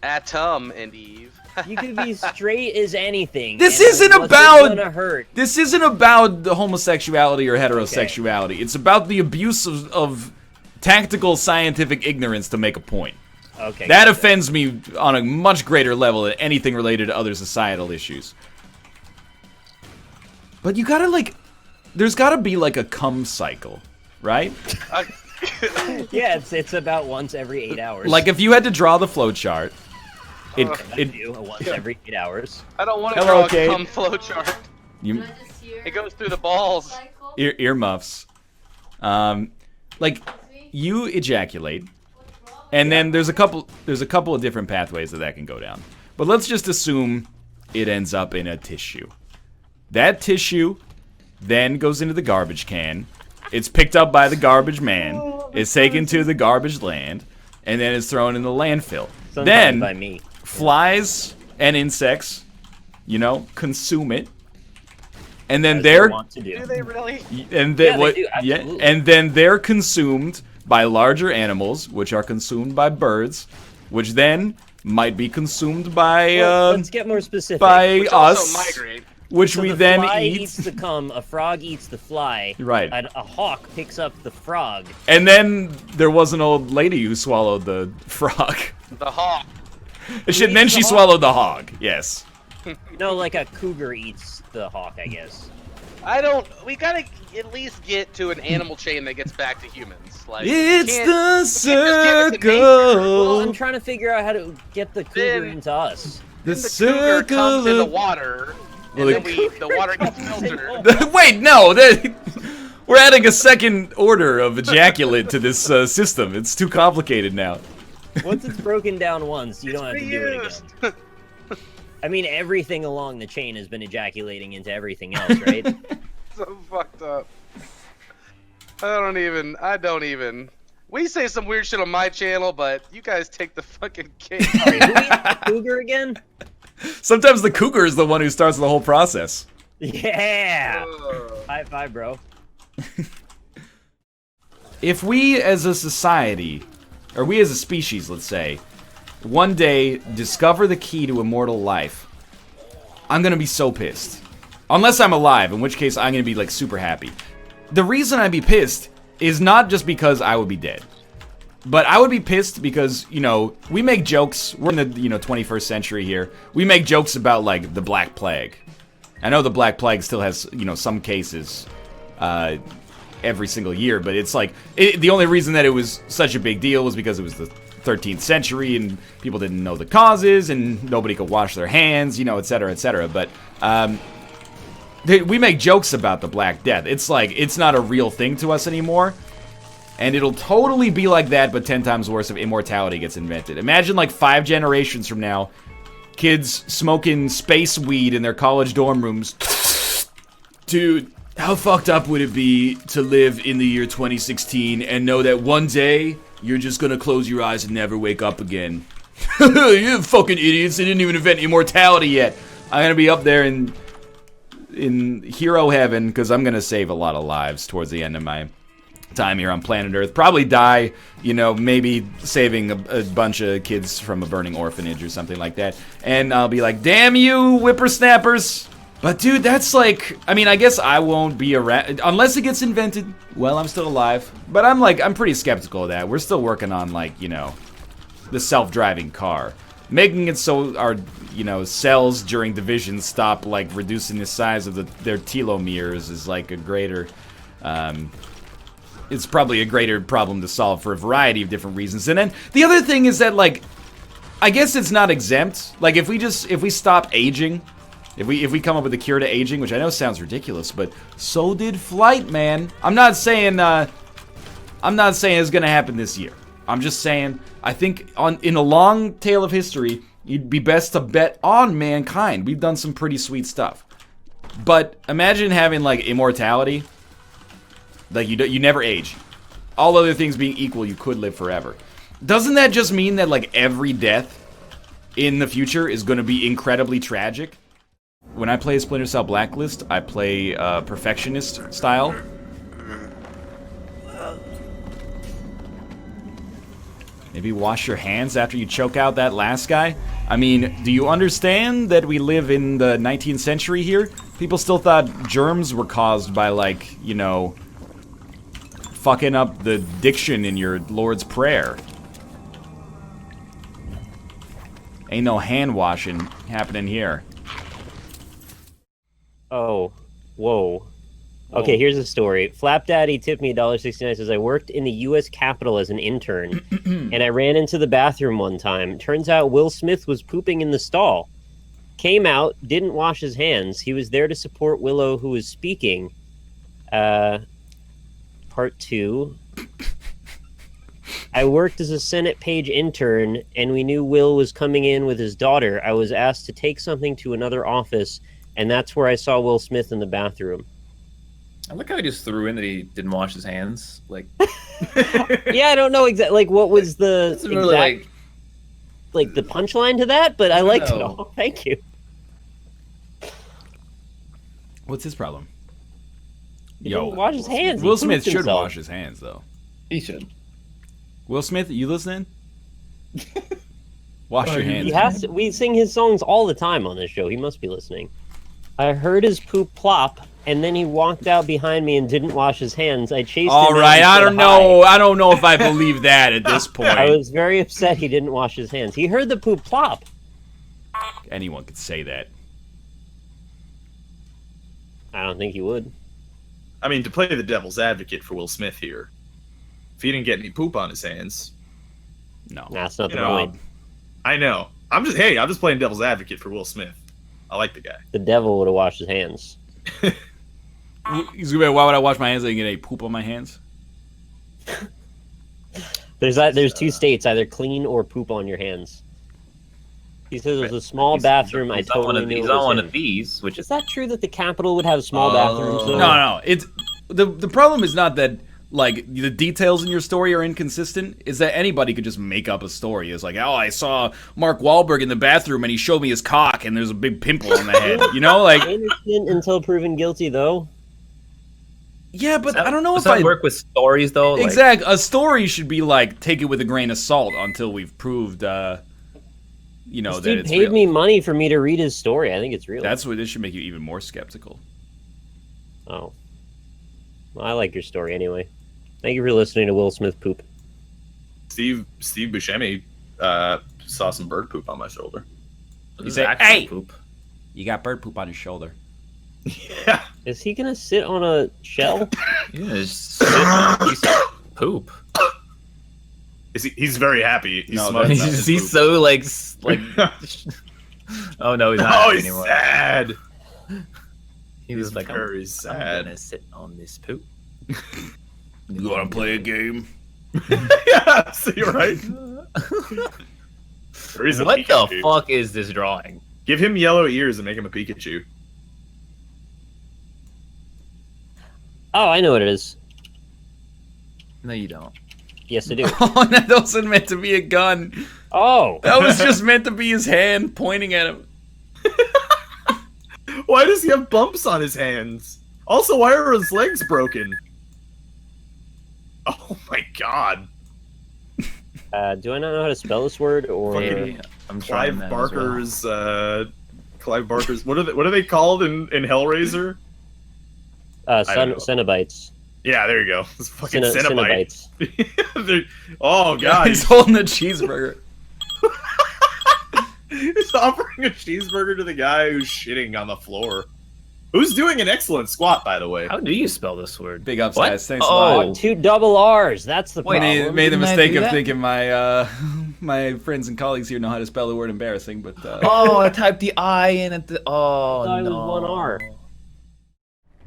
Atom and Eve. You could be straight as anything. This and isn't what's it about- gonna hurt. This isn't about the homosexuality or heterosexuality. It's about the abuse of tactical scientific ignorance to make a point. Okay. That gotcha. offends me on a much greater level than anything related to other societal issues. But you gotta, like, there's gotta be, like, a cum cycle, right? Yeah, it's about once every 8 hours. Like, if you had to draw the flowchart, I do once every 8 hours. I don't want to Hello, draw Kate. a cum flow chart. you It goes through the balls. earmuffs. Like, you ejaculate, and then there's a couple of different pathways that can go down. But let's just assume it ends up in a tissue. That tissue then goes into the garbage can. It's picked up by the garbage man. It's taken to the garbage land, and then it's thrown in the landfill. Sometimes Then by me. flies and insects, you know, consume it, and then As they they're want to do. Do they really? and Yeah, then they do, absolutely. and then they're consumed by larger animals, which are consumed by birds, which then might be consumed by Well, let's get more specific. by Which us, also migrate. which So we the then fly eat, eats the cum, a frog eats the fly, Right. and a hawk picks up the frog. and then there was an old lady who swallowed the frog. The hawk. And then eats she the hawk? swallowed the hog. Yes. No, like a cougar eats the hawk, I guess. We gotta at least get to an animal chain that gets back to humans. Like, It's we the can't just give it to nature. Well, circle. I'm trying to figure out how to get the cougar Then- into us. The Then the cougar comes in the circle. water, Well, and the then the water gets filtered. Wait, no. We're adding a second order of ejaculate to this system. It's too complicated now. Once it's broken down once, you don't have to do it Reused. again. I mean, everything along the chain has been ejaculating into everything else, right? So fucked up. I don't even. We say some weird shit on my channel, but you guys take the fucking cake. Sorry, who eats the cougar again? Sometimes the cougar is the one who starts the whole process. Yeah! Ugh. High five, bro. If we as a society, or we as a species, let's say, one day discover the key to immortal life, I'm gonna be so pissed. Unless I'm alive, in which case I'm gonna be like super happy. The reason I'd be pissed is not just because I would be dead. But I would be pissed because, you know, we make jokes. We're in the, 21st century here. We make jokes about, like, the Black Plague. I know the Black Plague still has, some cases. every single year, but it's like the only reason that it was such a big deal was because it was the 13th century and people didn't know the causes and nobody could wash their hands, you know, etc., etc. But we make jokes about the Black Death. It's like it's not a real thing to us anymore. And it'll totally be like that, but 10 times worse if immortality gets invented. Imagine like 5 generations from now, kids smoking space weed in their college dorm rooms. Dude, how fucked up would it be to live in the year 2016 and know that one day you're just gonna close your eyes and never wake up again? You fucking idiots, they didn't even invent immortality yet. I'm gonna be up there in hero heaven because I'm gonna save a lot of lives towards the end of my time here on planet Earth. Probably die, you know, maybe saving a bunch of kids from a burning orphanage or something like that. And I'll be like, damn you, whippersnappers. But dude, that's like, I mean, I guess I won't be around unless it gets invented. Well, I'm still alive. But I'm pretty skeptical of that. We're still working on, like, you know, the self-driving car. Making it so our, you know, cells during division stop, like, reducing the size of their telomeres is, like, a greater, it's probably a greater problem to solve for a variety of different reasons. And then the other thing is that, like, I guess it's not exempt. Like, if we stop aging, if we come up with a cure to aging, which I know sounds ridiculous, but so did flight, man. I'm not saying it's gonna happen this year. I'm just saying I think in a long tale of history, it'd be best to bet on mankind. We've done some pretty sweet stuff. But imagine having, like, immortality. Like, you never age. All other things being equal, you could live forever. Doesn't that just mean that, like, every death in the future is going to be incredibly tragic? When I play Splinter Cell Blacklist, I play perfectionist style. Maybe wash your hands after you choke out that last guy? I mean, do you understand that we live in the 19th century here? People still thought germs were caused by, like, you know, fucking up the diction in your Lord's Prayer. Ain't no hand washing happening here. Oh, whoa. Okay, here's the story. Flapdaddy tipped me $1.69, says, I worked in the U.S. Capitol as an intern, and I ran into the bathroom one time. Turns out Will Smith was pooping in the stall. Came out, didn't wash his hands. He was there to support Willow, who was speaking. Part 2. I worked as a Senate page intern, and we knew Will was coming in with his daughter. I was asked to take something to another office, and that's where I saw Will Smith in the bathroom. I like how he just threw in that he didn't wash his hands. Like, yeah, I don't know exactly. Like, what was the really like the punchline to that? But I liked it all. Thank you. What's his problem? He didn't wash his hands. Will Smith should wash his hands, though. He should. Will Smith, you listening? Wash your hands. He has to, we sing his songs all the time on this show. He must be listening. I heard his poop plop, and then he walked out behind me and didn't wash his hands. I chased him. All right, I don't know. I don't know if I believe that at this point. I was very upset he didn't wash his hands. He heard the poop plop. Anyone could say that. I don't think he would. I mean, to play the devil's advocate for Will Smith here, if he didn't get any poop on his hands, no, that's not the point. I know. I'm just playing devil's advocate for Will Smith. I like the guy. The devil would have washed his hands. He's gonna be, why would I wash my hands? I get any poop on my hands. There's 2 states, either clean or poop on your hands. He says it was a small bathroom. I totally knew. He's on one of these. Which is that true that the Capitol would have small bathrooms? Though? No. It's the problem is not that, like, the details in your story are inconsistent. Is that anybody could just make up a story. It's like, oh, I saw Mark Wahlberg in the bathroom and he showed me his cock and there's a big pimple on the head. You know, like, innocent until proven guilty, though. Yeah, but I don't know if I work with stories though. Exactly, a story should be like, take it with a grain of salt until we've proved, you know, that it's real. He paid me money for me to read his story. I think it's real. That's what this should make you even more skeptical. Oh, well, I like your story anyway. Thank you for listening to Will Smith poop. Steve Buscemi saw some bird poop on my shoulder. He said, "Hey, poop. You got bird poop on your shoulder." Yeah. Is he gonna sit on a shell? Yeah, just sit on a piece of poop. He's very happy. He's No, smug about he's his poop. so like. Oh no, he's not. Oh, happy he's anymore. sad. He was like, very I'm sad. gonna sit on this poop. You wanna play a game? Yeah, so you're right. There is a What the Pikachu. fuck is this drawing? Give him yellow ears and make him a Pikachu. Oh, I know what it is. No, you don't. Yes, I do. Oh, that wasn't meant to be a gun. Oh, That was just meant to be his hand pointing at him. Why does he have bumps on his hands? Also, why are his legs broken? Oh my god. do I not know how to spell this word or? Fucking I'm trying Clive that as well. Barker's, what are they called in Hellraiser? I don't know. Cenobites. Yeah, there you go. It's fucking Cenobites. They're- oh god. He's holding a cheeseburger. He's offering a cheeseburger to the guy who's shitting on the floor. Who's doing an excellent squat, by the way. How do you spell this word? Big ups, What? guys. Thanks a Oh. lot. 2 double R's. That's the problem. Made the Didn't I mistake do of that? thinking my my friends and colleagues here know how to spell the word embarrassing, but Oh, I typed the I in at the. Oh, I thought it no. was 1 R.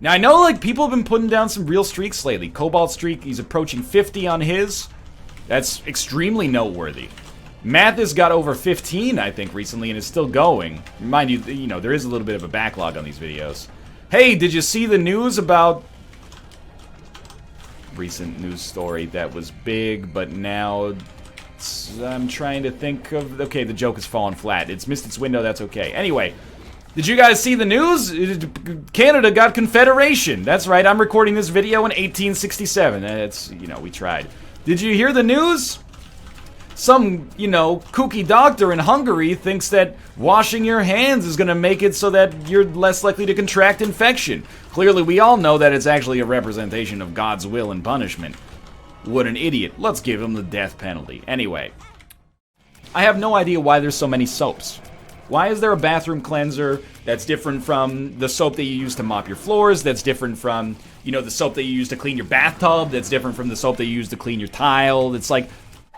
now I know like people have been putting down some real streaks lately. Cobalt streak, he's approaching 50 on his. That's extremely noteworthy. Mathis got over 15, I think, recently, and is still going. Mind you, you know, there is a little bit of a backlog on these videos. Hey, did you see the news about... Recent news story that was big, but now... I'm trying to think of... Okay, the joke has fallen flat. It's missed its window, that's okay. Anyway, did you guys see the news? Canada got Confederation. That's right, I'm recording this video in 1867. It's, you know, we tried. Did you hear the news? Some, you know, kooky doctor in Hungary thinks that washing your hands is going to make it so that you're less likely to contract infection. Clearly, we all know that it's actually a representation of God's will and punishment. What an idiot. Let's give him the death penalty. Anyway, I have no idea why there's so many soaps. Why is there a bathroom cleanser that's different from the soap that you use to mop your floors, that's different from, you know, the soap that you use to clean your bathtub, that's different from the soap that you use to clean your tile? It's like...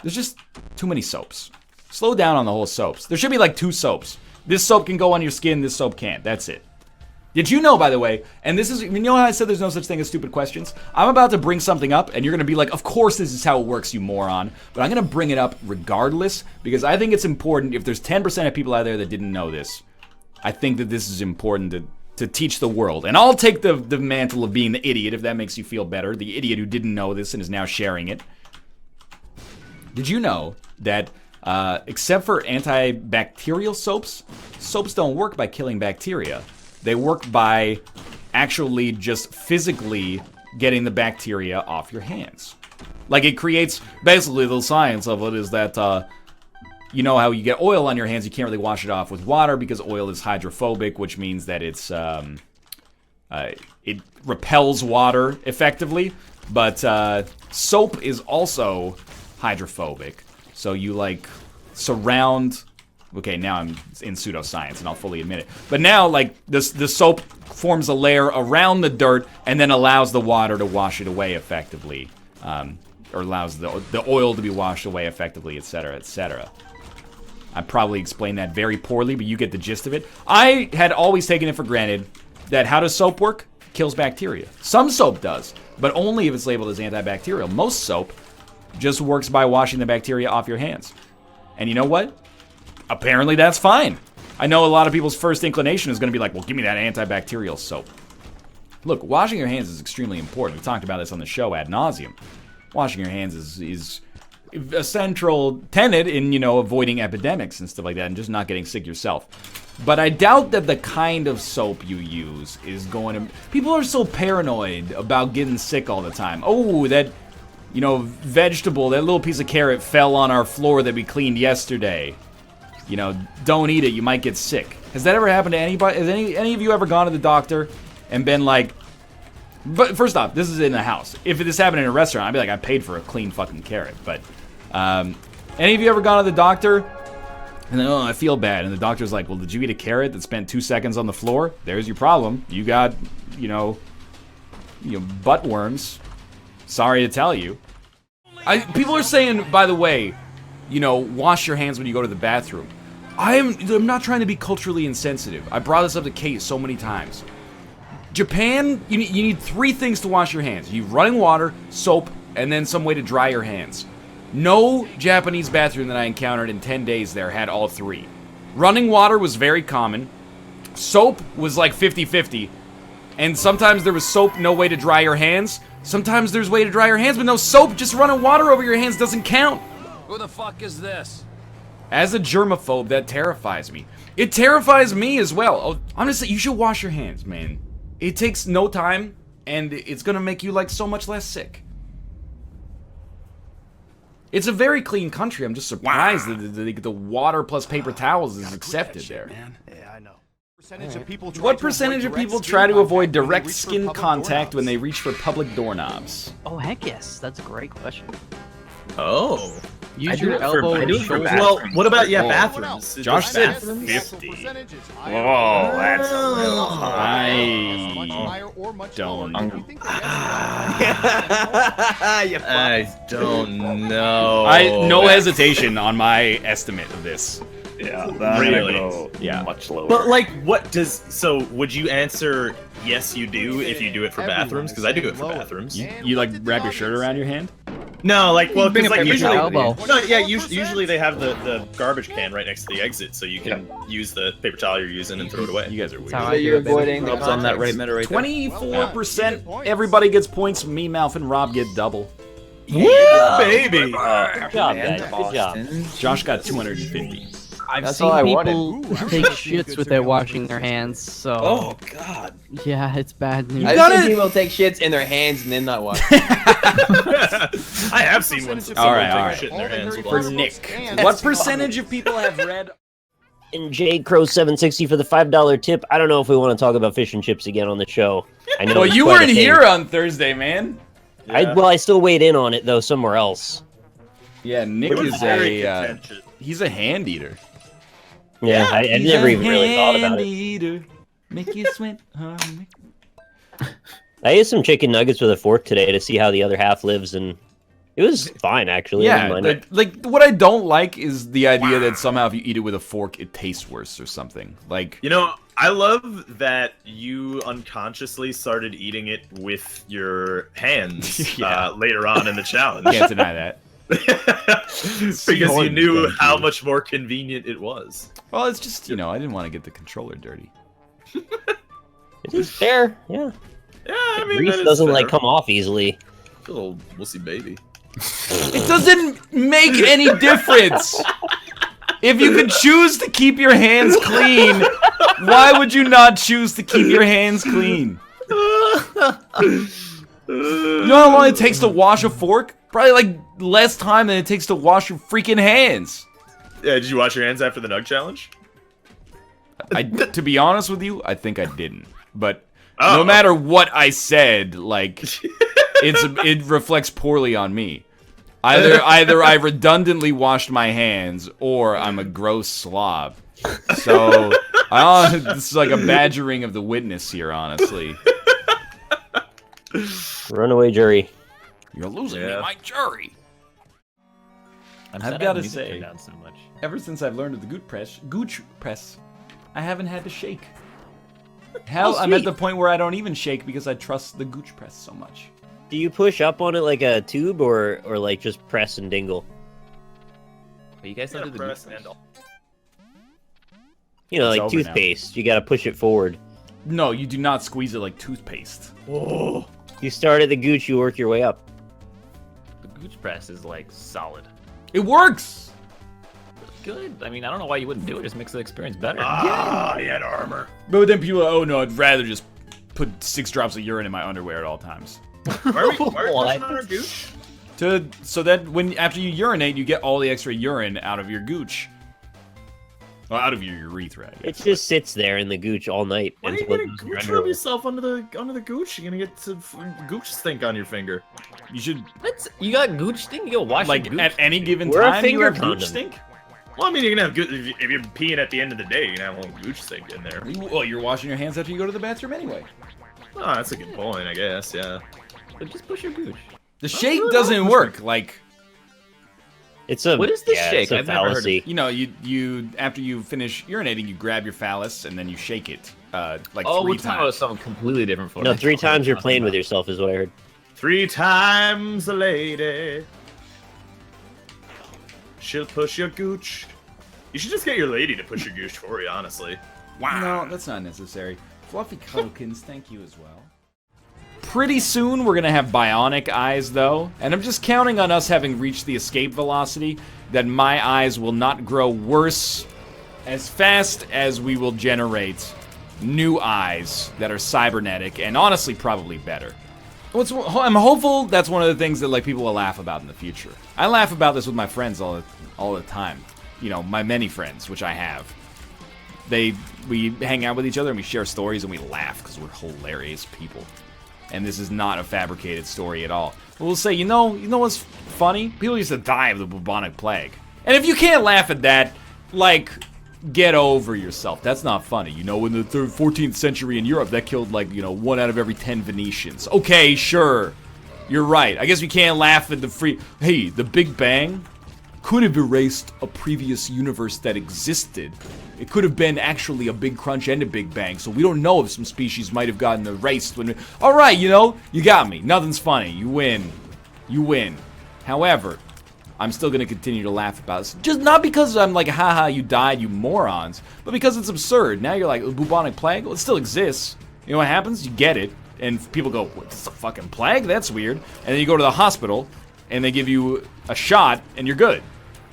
There's just too many soaps. Slow down on the whole soaps. There should be like 2 soaps. This soap can go on your skin, this soap can't. That's it. Did you know, by the way, and this is, you know how I said there's no such thing as stupid questions? I'm about to bring something up, and you're going to be like, of course this is how it works, you moron. But I'm going to bring it up regardless, because I think it's important. If there's 10% of people out there that didn't know this, I think that this is important to teach the world. And I'll take the mantle of being the idiot, if that makes you feel better. The idiot who didn't know this and is now sharing it. Did you know that except for antibacterial soaps, soaps don't work by killing bacteria. They work by actually just physically getting the bacteria off your hands. Like it creates, basically the science of it is that, you know how you get oil on your hands, you can't really wash it off with water because oil is hydrophobic, which means that it's, it repels water effectively. But soap is also hydrophobic, so you like surround. Okay, now I'm in pseudoscience, and I'll fully admit it. But now, like the soap forms a layer around the dirt, and then allows the water to wash it away effectively, or allows the oil to be washed away effectively, etc., etc. I probably explained that very poorly, but you get the gist of it. I had always taken it for granted that how does soap work? Kills bacteria. Some soap does, but only if it's labeled as antibacterial. Most soap just works by washing the bacteria off your hands. And you know what? Apparently that's fine. I know a lot of people's first inclination is going to be like, well, give me that antibacterial soap. Look, washing your hands is extremely important. We talked about this on the show ad nauseum. Washing your hands is a central tenet in, you know, avoiding epidemics and stuff like that and just not getting sick yourself. But I doubt that the kind of soap you use is going to... People are so paranoid about getting sick all the time. Oh, that... You know, vegetable, that little piece of carrot fell on our floor that we cleaned yesterday. You know, don't eat it, you might get sick. Has that ever happened to anybody? Has any of you ever gone to the doctor and been like... But first off, this is in the house. If this happened in a restaurant, I'd be like, I paid for a clean fucking carrot. But, any of you ever gone to the doctor And then, oh, I feel bad. And the doctor's like, well, did you eat a carrot that spent 2 seconds on the floor? There's your problem. You got, butt worms. Sorry to tell you. People are saying, by the way, wash your hands when you go to the bathroom. I'm not trying to be culturally insensitive. I brought this up to Kate so many times. Japan, you need 3 things to wash your hands. You need running water, soap, and then some way to dry your hands. No Japanese bathroom that I encountered in 10 days there had all 3. Running water was very common. Soap was like 50-50. And sometimes there was soap, no way to dry your hands. Sometimes there's way to dry your hands, but no soap. Just running water over your hands doesn't count. Who the fuck is this? As a germaphobe, that terrifies me. It terrifies me as well. Oh, I'm just saying, you should wash your hands, man. It takes no time, and it's gonna make you, like, so much less sick. It's a very clean country. I'm just surprised that the water plus paper towels is accepted there. Yeah, I know. What percentage of people try to avoid direct skin contact when they reach for public doorknobs? Oh, heck yes. That's a great question. Oh. Use your elbow I or do it for shoulder. Well, what about Oh. bathrooms? Josh said Bathrooms? 50. Whoa, that's a little I don't. I don't know. No hesitation on my estimate of this. Yeah, that's Really? go Yeah. much lower. But like, what does? So, would you answer yes, you do if you do it for bathrooms? Because I do it for bathrooms. You like wrap your shirt around your hand? No, like, well, Bring because it like up your usually, elbow. no, yeah, usually they have the garbage can right next to the exit, so you can use the paper towel you're using and throw it away. You guys are weird. That's how So I do you're it, baby. avoiding the Rubs on that right context. middle right there. 24%. Everybody gets points. Me, Malf, and Rob get double. Yeah, baby. Good job, guys. Good job. Josh got 250. I've That's seen all I people take shits with their washing their hands, so Oh God. yeah, it's bad news. I've seen people take shits in their hands and then not wash. I have seen one. All right, all right. Shit in their hands. For Nick, what percentage of people have read? And J Crow 760 for the $5 tip. I don't know if we want to talk about fish and chips again on the show. I know. Well, it's you quite a weren't thing. here on Thursday, man. I still weighed in on it though somewhere else. Yeah, Nick It was is very a contentious. he's a hand eater. Yeah, I He's never a even really thought about hand it. eater. Make you sweat, honey. I ate some chicken nuggets with a fork today to see how the other half lives, and it was fine actually. I Yeah, didn't mind it. like what I don't like is the idea that somehow if you eat it with a fork, it tastes worse or something. Like, You know, I love that you unconsciously started eating it with your hands Yeah. later on in the challenge. can't deny that. Because you Jordan, knew thank how you. much more convenient it was. Well, it's just, I didn't want to get the controller dirty. It is fair, yeah. Yeah, I mean, Grease that is doesn't fair. like come off easily. Little wussy baby. It doesn't make any difference. If you could choose to keep your hands clean, why would you not choose to keep your hands clean? You know how long it takes to wash a fork? Probably like less time than it takes to wash your freaking hands. Yeah, did you wash your hands after the Nug Challenge? To be honest with you, I think I didn't. But Oh. no matter what I said, like, it reflects poorly on me. Either I redundantly washed my hands, or I'm a gross slob. So, this is like a badgering of the witness here, honestly. Runaway jury. You're losing me, Yeah. my jury. I'm I've sad gotta the music say- turned down so much. Ever since I've learned of the Gooch press, I haven't had to shake. Hell, I'm at the point where I don't even shake because I trust the Gooch press so much. Do you push up on it like a tube, or like just press and dingle? But you guys don't do the Press good and all. You know, It's like over now. toothpaste. You gotta push it forward. No, you do not squeeze it like toothpaste. Oh. You start at the gooch, you work your way up. The gooch press is like solid. It works! Good. I mean, I don't know why you wouldn't do it. Just makes the experience better. Ah, he had armor. But then people are, oh no, I'd rather just put 6 drops of urine in my underwear at all times. Why are we What? pushing on our gooch? So that after you urinate, you get all the extra urine out of your gooch. Well, out of your urethra, I It guess. just sits there in the gooch all night. Why are you until it gonna goes in your gooch underwear. rub yourself under the gooch? You're gonna get some gooch stink on your finger. You should, What? You got gooch thing? You go wash like, your gooch? at any given Wear a time, you finger have gooch condom. stink? Well, I mean, you can have good if you're peeing at the end of the day. You can have a little gooch sink in there. Well, you're washing your hands after you go to the bathroom anyway. Oh, that's a good point, I guess. Yeah. But just push your gooch. The shake doesn't work. Like, It's a What is this shake? It's a I've never heard of fallacy. you know, you after you finish urinating, you grab your phallus and then you shake it, like Oh, 3 we're talking about times. something completely different. For No, me. 3 times you're playing with yourself is what I heard. 3 times a lady. She'll push your gooch. You should just get your lady to push your gooch for you, honestly. Wow. No, that's not necessary. Fluffy Cuddlekins, thank you as well. Pretty soon we're gonna have bionic eyes though, and I'm just counting on us having reached the escape velocity that my eyes will not grow worse as fast as we will generate new eyes that are cybernetic and honestly probably better. I'm hopeful that's one of the things that like people will laugh about in the future. I laugh about this with my friends all the time. You know, my many friends, which I have. We hang out with each other and we share stories and we laugh because we're hilarious people. And this is not a fabricated story at all. We'll say, you know what's funny? People used to die of the bubonic plague. And if you can't laugh at that, like, get over yourself. That's not funny. You know, in the 14th century in Europe, that killed, like, 1 out of every 10 Venetians. Okay, sure. You're right. I guess we can't laugh at Hey, the Big Bang could have erased a previous universe that existed. It could have been actually a big crunch and a big bang, so we don't know if some species might have gotten erased when... Alright, you got me. Nothing's funny. You win. You win. However, I'm still gonna continue to laugh about this. Just not because I'm like, haha, you died, you morons, but because it's absurd. Now you're like, bubonic plague? Well, it still exists. You know what happens? You get it, and people go, what's a fucking plague? That's weird. And then you go to the hospital, and they give you a shot, and you're good.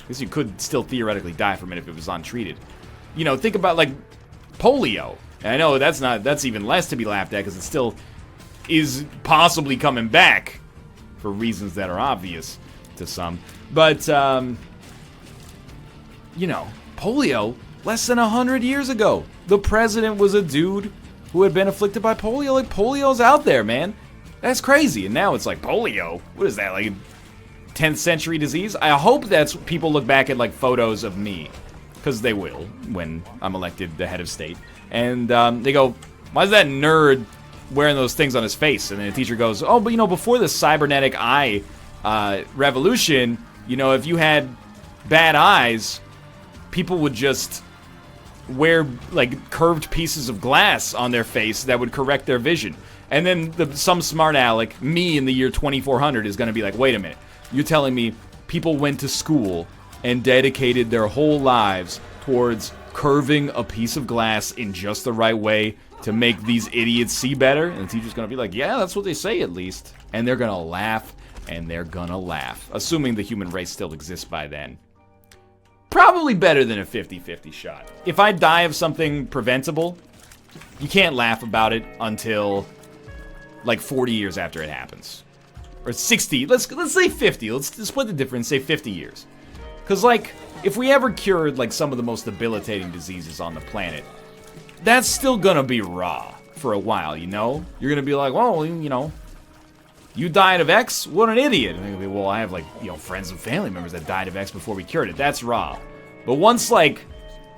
Because you could still theoretically die from it if it was untreated. Think about, like, polio. And I know that's even less to be laughed at, because it still is possibly coming back for reasons that are obvious to some. But, polio, less than 100 years ago. The president was a dude who had been afflicted by polio. Like, polio's out there, man. That's crazy. And now it's like, polio? What is that, like 10th century disease? I hope that's people look back at, like, photos of me. Because they will, when I'm elected the head of state. And they go, why is that nerd wearing those things on his face? And then the teacher goes, oh, but before the cybernetic eye revolution, if you had bad eyes, people would just wear, like, curved pieces of glass on their face that would correct their vision. And then some smart aleck, me in the year 2400, is going to be like, wait a minute. You're telling me people went to school and dedicated their whole lives towards curving a piece of glass in just the right way to make these idiots see better? And the teacher's gonna be like, yeah, that's what they say at least. And they're gonna laugh, and they're gonna laugh. Assuming the human race still exists by then. Probably better than a 50-50 shot. If I die of something preventable, you can't laugh about it until, like, 40 years after it happens. Or 60, let's say 50, let's split the difference, say 50 years. Because, like, if we ever cured, like, some of the most debilitating diseases on the planet, that's still gonna be raw for a while, You're gonna be like, well, you died of X? What an idiot. And they're gonna be, well, I have, like, friends and family members that died of X before we cured it. That's raw. But once, like,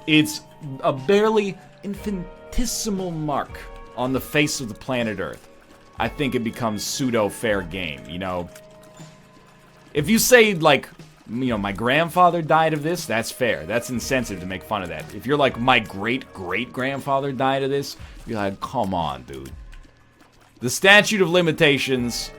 it's a barely infinitesimal mark on the face of the planet Earth, I think it becomes pseudo-fair game, If you say, like, my grandfather died of this, that's fair. That's insensitive to make fun of that. If you're like, my great-great-grandfather died of this, you're like, come on, dude. The statute of limitations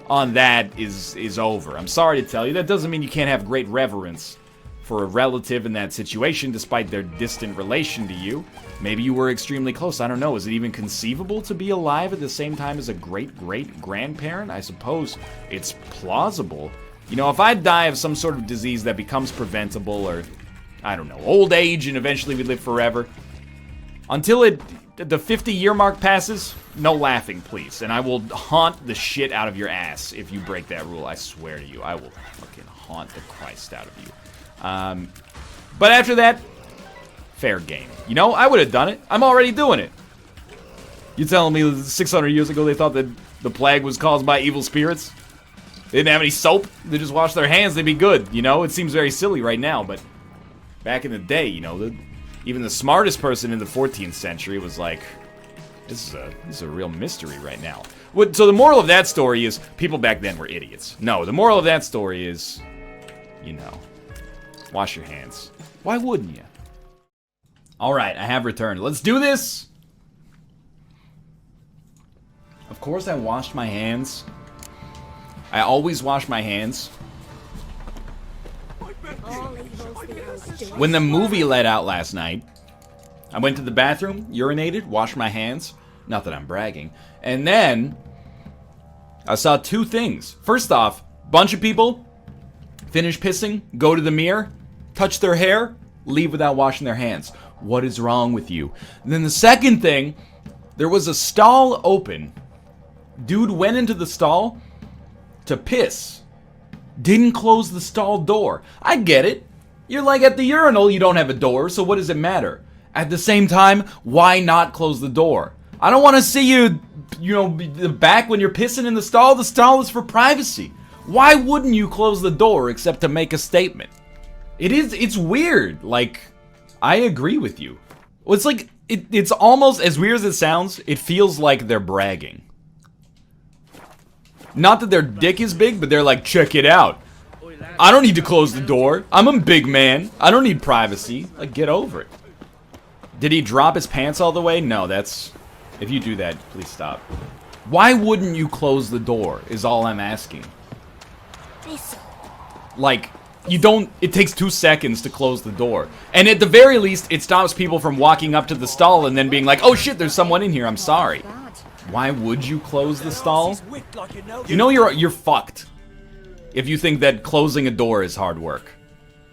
on that is over. I'm sorry to tell you. That doesn't mean you can't have great reverence for a relative in that situation, despite their distant relation to you. Maybe you were extremely close. I don't know. Is it even conceivable to be alive at the same time as a great-great-grandparent? I suppose it's plausible. If I die of some sort of disease that becomes preventable, or, I don't know, old age and eventually we live forever, until the 50-year mark passes, no laughing, please. And I will haunt the shit out of your ass if you break that rule. I swear to you, I will fucking haunt the Christ out of you. But after that, fair game. I would have done it. I'm already doing it. You telling me 600 years ago they thought that the plague was caused by evil spirits? They didn't have any soap. They just washed their hands. They'd be good. It seems very silly right now, but Back in the day, you know, even the smartest person in the 14th century was like, this is a real mystery right now. So the moral of that story is, people back then were idiots. No, the moral of that story is, you know, wash your hands. Why wouldn't you? Alright, I have returned. Let's do this! Of course I washed my hands. I always wash my hands. When the movie let out last night, I went to the bathroom, urinated, washed my hands. Not that I'm bragging. And then, I saw two things. First off, bunch of people finish pissing, go to the mirror, touch their hair, leave without washing their hands. What is wrong with you? And then the second thing, there was a stall open. Dude went into the stall to piss. Didn't close the stall door. I get it. You're like at the urinal, you don't have a door, so what does it matter? At the same time, why not close the door? I don't want to see you, you know, the back when you're pissing in the stall. The stall is for privacy. Why wouldn't you close the door except to make a statement? It's weird. Like, I agree with you. Well, it's like, it's almost, as weird as it sounds, it feels like they're bragging. Not that their dick is big, but they're like, check it out. I don't need to close the door. I'm a big man. I don't need privacy. Like, get over it. Did he drop his pants all the way? No, that's... If you do that, please stop. Why wouldn't you close the door, is all I'm asking. Like, you don't... It takes 2 seconds to close the door. And at the very least, it stops people from walking up to the stall and then being like, oh shit, there's someone in here, I'm sorry. Why would you close the stall? You know you're fucked if you think that closing a door is hard work.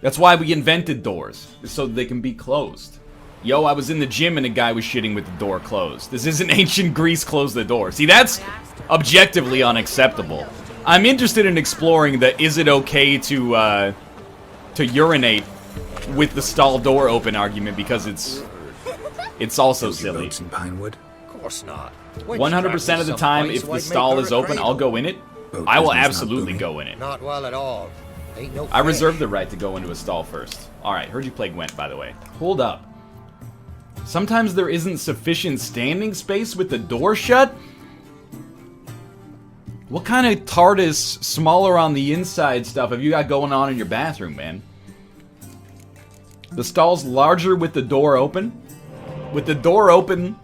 That's why we invented doors, so they can be closed. Yo, I was in the gym and a guy was shitting with the door closed. This isn't ancient Greece, close the door. See, that's objectively unacceptable. I'm interested in exploring the is it okay to urinate with the stall door open argument, because it's also silly. In Pinewood? Of course not. 100% of the time, if the stall is open, I'll go in it. I will absolutely go in it. Not well at all. Ain't no I reserve the right to go into a stall first. Alright, heard you play Gwent, by the way. Hold up. Sometimes there isn't sufficient standing space with the door shut? What kind of TARDIS, smaller on the inside stuff have you got going on in your bathroom, man? The stall's larger with the door open? With the door open,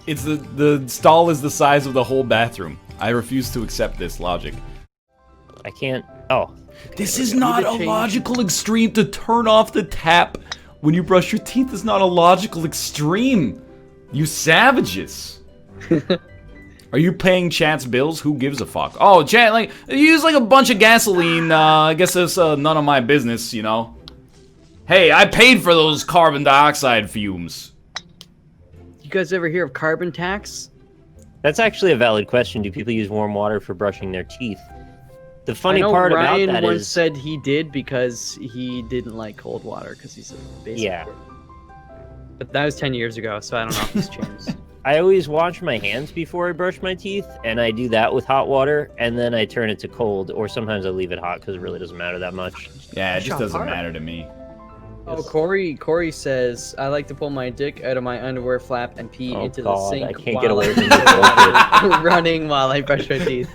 it's the stall is the size of the whole bathroom. I refuse to accept this logic. I can't... Oh. This is not a logical extreme to turn off the tap when you brush your teeth. Is not a logical extreme. You savages. Are you paying chat's bills? Who gives a fuck? Oh, chat, like, you use like a bunch of gasoline. I guess that's none of my business, you know. Hey, I paid for those carbon dioxide fumes. You guys ever hear of carbon tax? That's actually a valid question. Do people use warm water for brushing their teeth? The funny part about that Ryan once is... said he did because he didn't like cold water because he's a basic. Yeah. But that was 10 years ago, so I don't know if he's changed. I always wash my hands before I brush my teeth, and I do that with hot water, and then I turn it to cold, or sometimes I leave it hot because it really doesn't matter that much. Yeah, it just doesn't matter to me. Oh, Corey says, I like to pull my dick out of my underwear flap and pee into the sink I can't while get away from I'm running while I brush my teeth.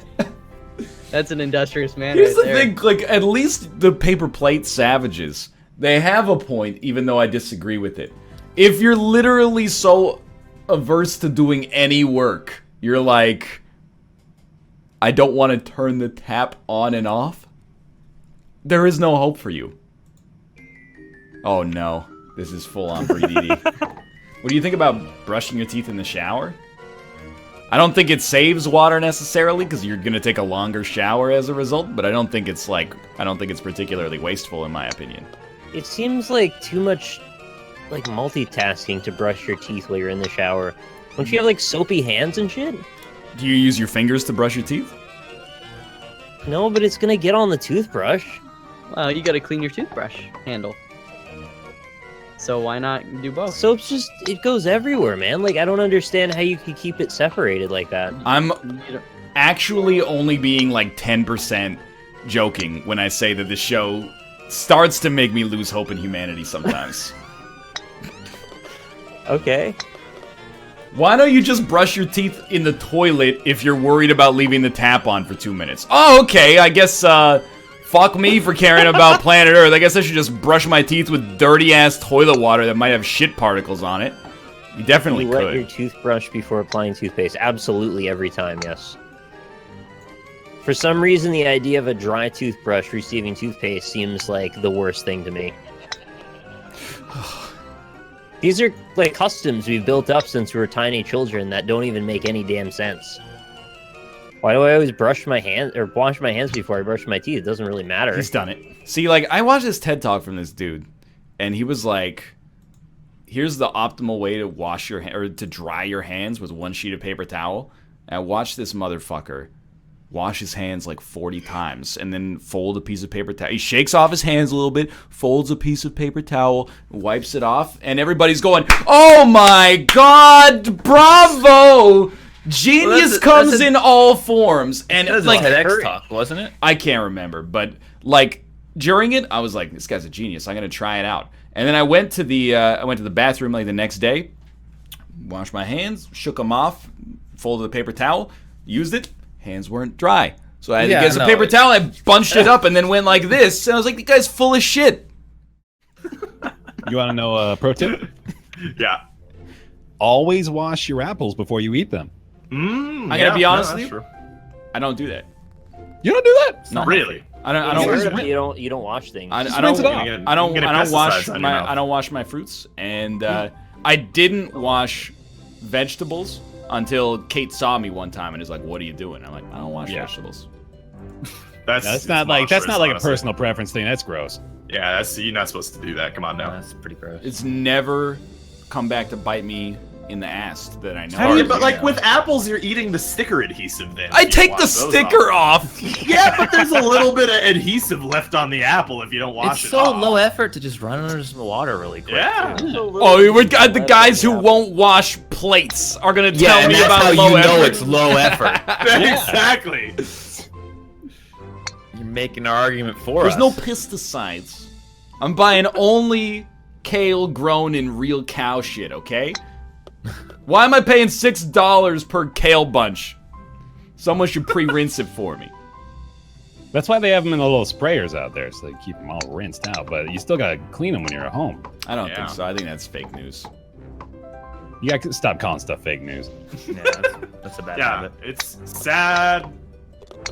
That's an industrious man. Here's right the there. thing, like, at least the paper plate savages, they have a point, even though I disagree with it. If you're literally so averse to doing any work, you're like, I don't want to turn the tap on and off, there is no hope for you. Oh no, this is full on pre-DD. What do you think about brushing your teeth in the shower? I don't think it saves water necessarily, because you're gonna take a longer shower as a result, but I don't think it's particularly wasteful in my opinion. It seems like too much, like, multitasking to brush your teeth while you're in the shower. Don't you have, like, soapy hands and shit? Do you use your fingers to brush your teeth? No, but it's gonna get on the toothbrush. Well, you gotta clean your toothbrush handle. So why not do both? Soap's just, it goes everywhere, man. Like, I don't understand how you can keep it separated like that. I'm actually only being like 10% joking when I say that the show starts to make me lose hope in humanity sometimes. Okay. Why don't you just brush your teeth in the toilet if you're worried about leaving the tap on for 2 minutes? Oh, okay, I guess, fuck me for caring about planet Earth. I guess I should just brush my teeth with dirty-ass toilet water that might have shit particles on it. You definitely You could. wet your toothbrush before applying toothpaste. Absolutely every time, yes. For some reason, the idea of a dry toothbrush receiving toothpaste seems like the worst thing to me. These are like customs we've built up since we were tiny children that don't even make any damn sense. Why do I always brush my hands or wash my hands before I brush my teeth? It doesn't really matter. He's done it. See, like, I watched this TED Talk from this dude, and he was like, here's the optimal way to wash your or to dry your hands with one sheet of paper towel. And I watched this motherfucker wash his hands like 40 times and then fold a piece of paper towel. He shakes off his hands a little bit, folds a piece of paper towel, wipes it off, and everybody's going, "Oh my god, bravo! Genius comes in all forms." And That was like a TEDx talk, wasn't it? I can't remember, but like during it, I was like, "This guy's a genius. I'm gonna try it out." And then I went to the bathroom like the next day, washed my hands, shook them off, folded the paper towel, used it. Hands weren't dry, so I had to get some paper towel. I bunched it up and then went like this, and I was like, "The guy's full of shit." You want to know a pro tip? Yeah. Always wash your apples before you eat them. I'm gonna be honest with you. I don't do that. You don't do that? No, really. I don't. You don't wash things. I don't wash my fruits, and I didn't wash vegetables until Kate saw me one time and is like, "What are you doing?" I'm like, "I don't wash vegetables." That's not like a personal preference thing. That's gross. Yeah, you're not supposed to do that. Come on now. That's pretty gross. It's never come back to bite me in the ass that I know. Yeah, but like with apples, you're eating the sticker adhesive. Then I take the sticker off. Yeah, but there's a little bit of adhesive left on the apple if you don't wash It's it. so low effort to just run under some water really quick. Yeah. Oh, we got the guys who won't wash plates are gonna tell me about low effort. It's low effort. Exactly. You're making our argument for There's us. no pesticides. I'm buying only kale grown in real cow shit, okay? Why am I paying $6 per kale bunch? Someone should pre-rinse it for me. That's why they have them in the little sprayers out there, so they keep them all rinsed out. But you still gotta clean them when you're at home. I don't think so. I think that's fake news. You gotta stop calling stuff fake news. Yeah, that's a bad habit. It's sad.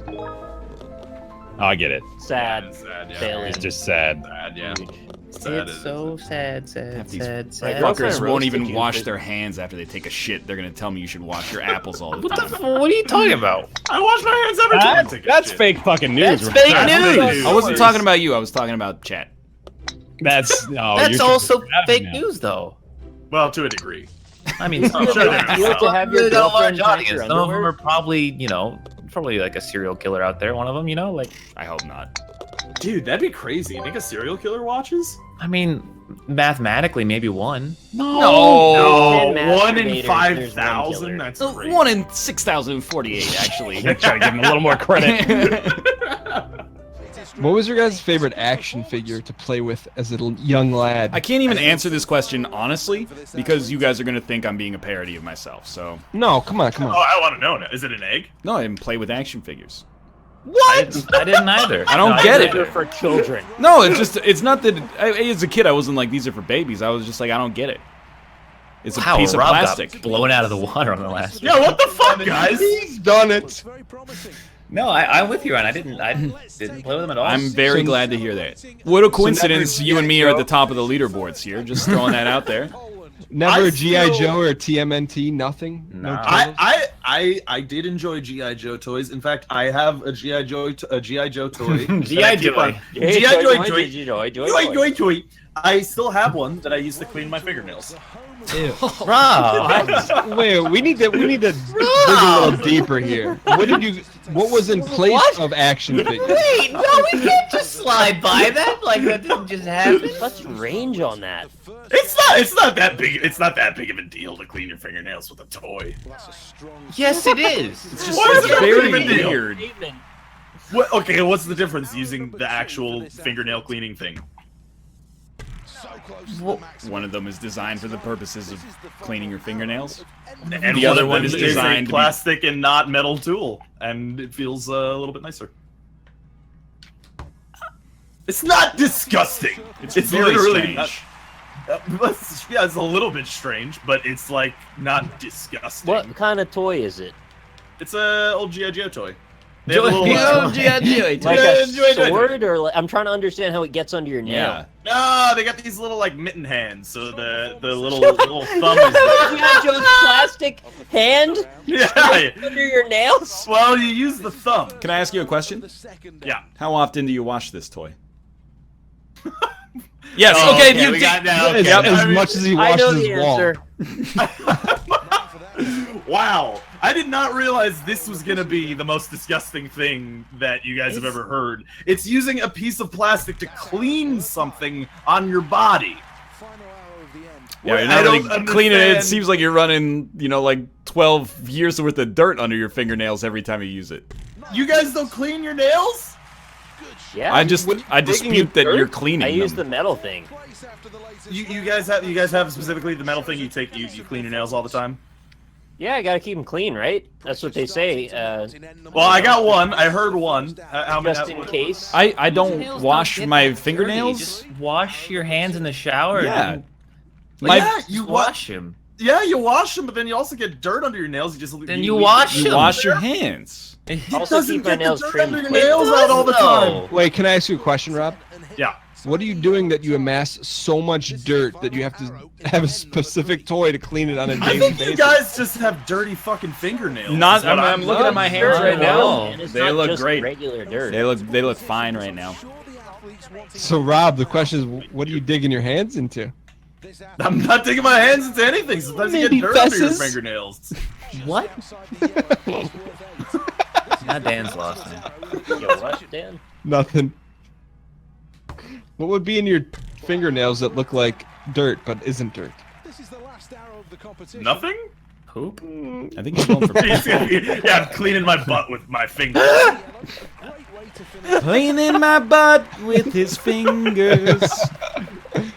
Oh, I get it. Sad. It's sad, yeah. Failing. It's just sad. Sad, yeah. It's so sad, sad, sad, sad. Fuckers won't even wash their hands after they take a shit. They're gonna tell me you should wash your apples all the time. What are you talking about? I wash my hands every time I take a That's shit. fake fucking news. That's fake news. I wasn't talking about you. I was talking about chat. That's That's also fake news, though. Well, to a degree. I mean, You like to have your girlfriend touch your some of them underwear? are probably, probably like a serial killer out there. One of them, like. I hope not. Dude, that'd be crazy. You think a serial killer watches? I mean, mathematically, maybe one. No. No, 1 in There's 5,000. That's crazy. 1 in 6,048, actually. Try to give him a little more credit. What was your guys' favorite action figure to play with as a young lad? I can't even answer this question honestly because you guys are gonna think I'm being a parody of myself. So No, come on. Oh, I want to know now. Is it an egg? no, I didn't play with action figures. What? I didn't either. I don't get it. They're for children. No, it's not that. As a kid, I wasn't like these are for babies. I was just like I don't get it. It's a piece of Rob plastic. got blown out of the water on the last. Yeah, what the fuck, guys? He's done it. No, I'm with you, Ryan. I didn't play with them at all. I'm very glad to hear that. What a coincidence! You and me are at the top of the leaderboards here. Just throwing that out there. Never G.I. Joe or TMNT, nothing? No. I did enjoy G.I. Joe toys. In fact, I have a G.I. Joe toy. G.I. Joy. G.I. Joy toy. I still have one that I used to clean my fingernails. Rob. Wait, we need to dig a little deeper here. What was in place of action figures? Wait, no, we can't just slide by that like that didn't just happen. What's range on that? It's not that big. It's not that big of a deal to clean your fingernails with a toy. Yes, it is. It's just What is it's that very even deal? weird. What, okay, what's the difference using the actual fingernail cleaning thing? Well, one of them is designed for the purposes of cleaning your fingernails. And the other one is a designed to be plastic and not metal tool, and it feels a little bit nicer. It's not disgusting. It's very literally strange. yeah, it's a little bit strange, but it's like not disgusting. What kind of toy is it? It's a old G.I. Joe toy. They have a little, Like a sword, or like, I'm trying to understand how it gets under your nail. No, they got these little like mitten hands, so the little thumb is G.I. Joe's plastic hand under your nails. Well, you use the thumb. Can I ask you a question? Yeah. How often do you wash this toy? Yes. Oh, okay. okay, we got that. Okay. Yep. As much as he washes his wall. Wow. I did not realize this was going to be the most disgusting thing that you guys have ever heard. It's using a piece of plastic to clean something on your body. Yeah, you're not really cleaning it. It seems like you're running, you know, like 12 years worth of dirt under your fingernails every time you use it. You guys don't clean your nails? Yeah. I dispute that you're cleaning I use them. the metal thing. You guys have specifically the metal thing you clean your nails all the time? Yeah, I gotta keep them clean, right? That's what they say. Well, I got one. I heard one. Just in case. I don't wash my fingernails. Just wash your hands in the shower. Yeah. You wash them. Yeah, you wash them, but then you also get dirt under your nails. You wash them. You wash your hands. It Also doesn't keep my get the nails dirt trimmed. under your nails out all the time. Wait, can I ask you a question, Rob? Yeah. What are you doing that you amass so much dirt that you have to have a specific toy to clean it on a I daily think basis? you guys just have dirty fucking fingernails. Not. is what I'm looking at my hands right now. And it's They not look just great. regular dirt. They look fine right now. So, Rob, the question is, what do you digging your hands into? I'm not digging my hands into anything. Sometimes you Maybe get dirt under your fesses? fingernails. What? Not Dan's lost, man. Yo, what, Dan? Nothing. What would be in your fingernails that look like dirt but isn't dirt? Nothing? Poop? I think he's going for Yeah, I'm cleaning my butt with my fingers. cleaning my butt with his fingers,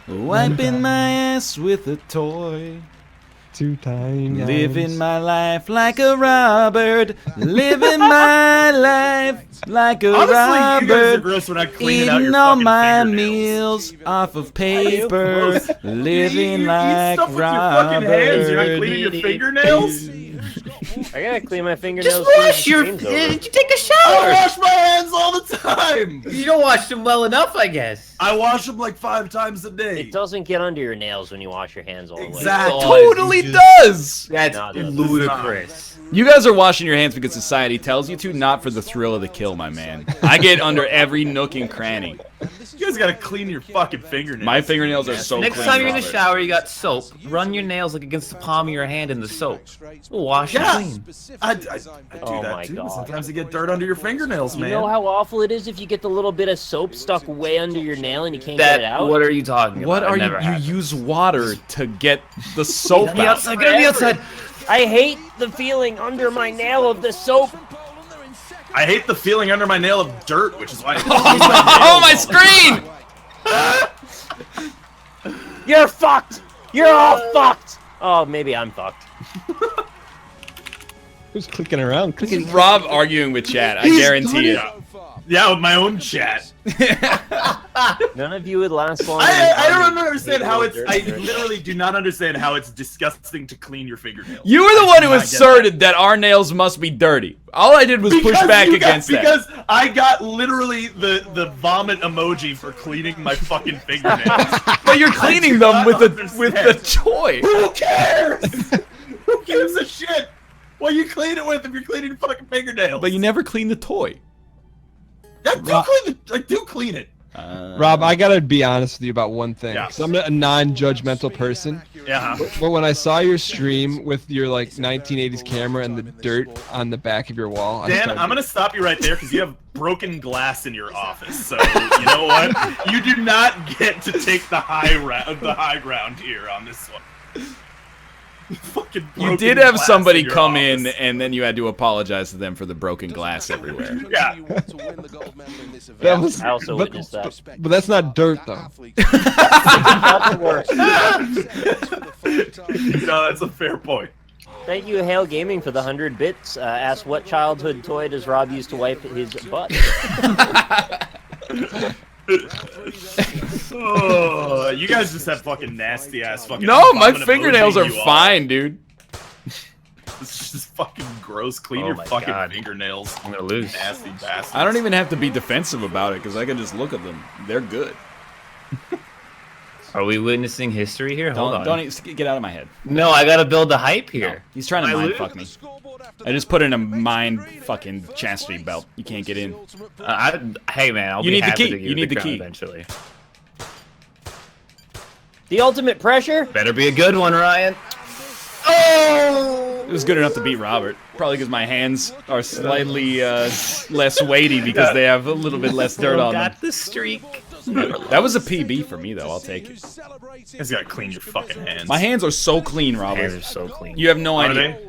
wiping my ass with a toy. 2 times. Living my life like a Robert. Living my life like a Honestly, you guys are Robert. gross when I clean out Eating your all fucking my fingernails. meals off of paper. Living you like eat stuff with your fucking hands. You're not cleaning your Robert. fingernails? I gotta clean my fingernails. Just wash your. you take a I shower. wash my hands all the time. You don't wash them well enough, I guess. I wash them like 5 times a day. It doesn't get under your nails when you wash your hands all the way. Exactly. Totally does. That's No, it doesn't. ludicrous. You guys are washing your hands because society tells you to, not for the thrill of the kill, my man. I get under every nook and cranny. You guys gotta clean your fucking fingernails. My fingernails are so Next clean. time you're in the Robert. shower, you got soap. Run your nails like against the palm of your hand in the soap. We'll wash Yeah. it clean. I do Oh that my too. God. Sometimes you get dirt under your fingernails, You man. know how awful it is if you get the little bit of soap stuck way under your nail and you can't get it out? What are you talking What about? are It you? never You happened. use water to get the soap Get on the out. outside. Get on the outside. I hate the feeling under my nail of the soap. I hate the feeling under my nail of dirt, which is why. Oh, my screen! You're fucked. You're all fucked. Oh, maybe I'm fucked. Who's clicking around? Clicking. Rob arguing with chat. I guarantee it. Yeah, with my own chat. None of you would last long. I don't understand how it's. I literally do not understand how it's disgusting to clean your fingernails. You were the one who I get asserted that our nails must be dirty. All I did was push back against that. Because I got literally the vomit emoji for cleaning my fucking fingernails. But you're cleaning them with the toy. Who cares? Who gives a shit? What you clean it with if you're cleaning your fucking fingernails? But you never clean the toy. I do clean it. Rob, I gotta be honest with you about one thing. Yeah. 'Cause I'm a non-judgmental person. Yeah. But when I saw your stream with your like 1980s camera and the dirt on the back of your wall, Dan, I'm gonna stop you right there because you have broken glass in your office. So you know what? You do not get to take the high ground here on this one. Fucking You broken did have glass somebody in your come office. in, and then you had to apologize to them for the broken glass everywhere. Yeah. That was, I also but, witnessed that. but that's not dirt, though. No, that's a fair point. Thank you, Hale Gaming, for the 100 bits. Asked what childhood toy does Rob use to wipe his butt? Oh, you guys just have fucking nasty ass fucking. No, my vomit fingernails emoji are you fine, dude. It's just fucking gross. Clean Oh your my fucking God. fingernails. I'm gonna lose. Nasty bastard. I don't even have to be defensive about it because I can just look at them. They're good. Are we witnessing history here? Hold on. Don't get out of my head. No, I gotta build the hype here. He's trying to mind fuck me. I just put in a mind fucking chastity belt. You can't get in. Hey man, I'll You be need the happy key. to give You need the crown key. eventually. The ultimate pressure? Better be a good one, Ryan. It was good enough to beat Robert. Probably because my hands are slightly less weighty because they have a little bit less dirt on them. Got the streak. That was a PB for me, though. I'll take it. You guys gotta clean your fucking hands. My hands are so clean, Robert. Hands are so clean. You have no Are idea. they?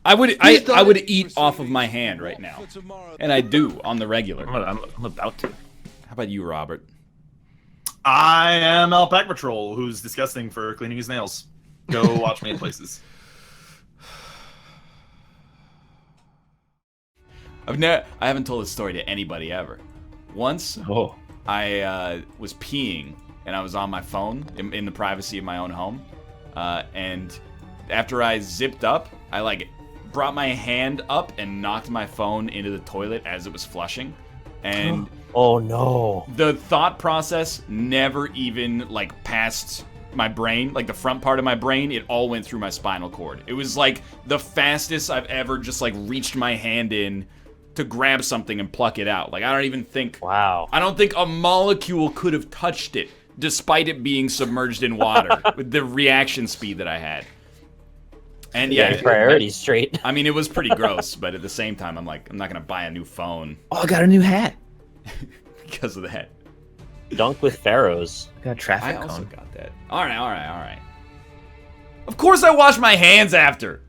I would eat off of my hand right now, and I do on the regular. I'm about to. How about you, Robert? I am Alpac Patrol, who's disgusting for cleaning his nails. Go watch me in places. I haven't told this story to anybody ever. Once, I was peeing and I was on my phone in the privacy of my own home, and after I zipped up, I like brought my hand up and knocked my phone into the toilet as it was flushing, and oh no, the thought process never even like passed my brain, like the front part of my brain. It all went through my spinal cord. It was like the fastest I've ever just like reached my hand in to grab something and pluck it out. Like I don't even think, wow, I don't think a molecule could have touched it despite it being submerged in water with the reaction speed that I had. And yeah, priorities straight. I mean, it was pretty gross, but at the same time, I'm like, I'm not gonna buy a new phone Oh, I got a new hat. because of that. Dunk with pharaohs. Got a I traffic also cone. got that. All right. Of course, I wash my hands after.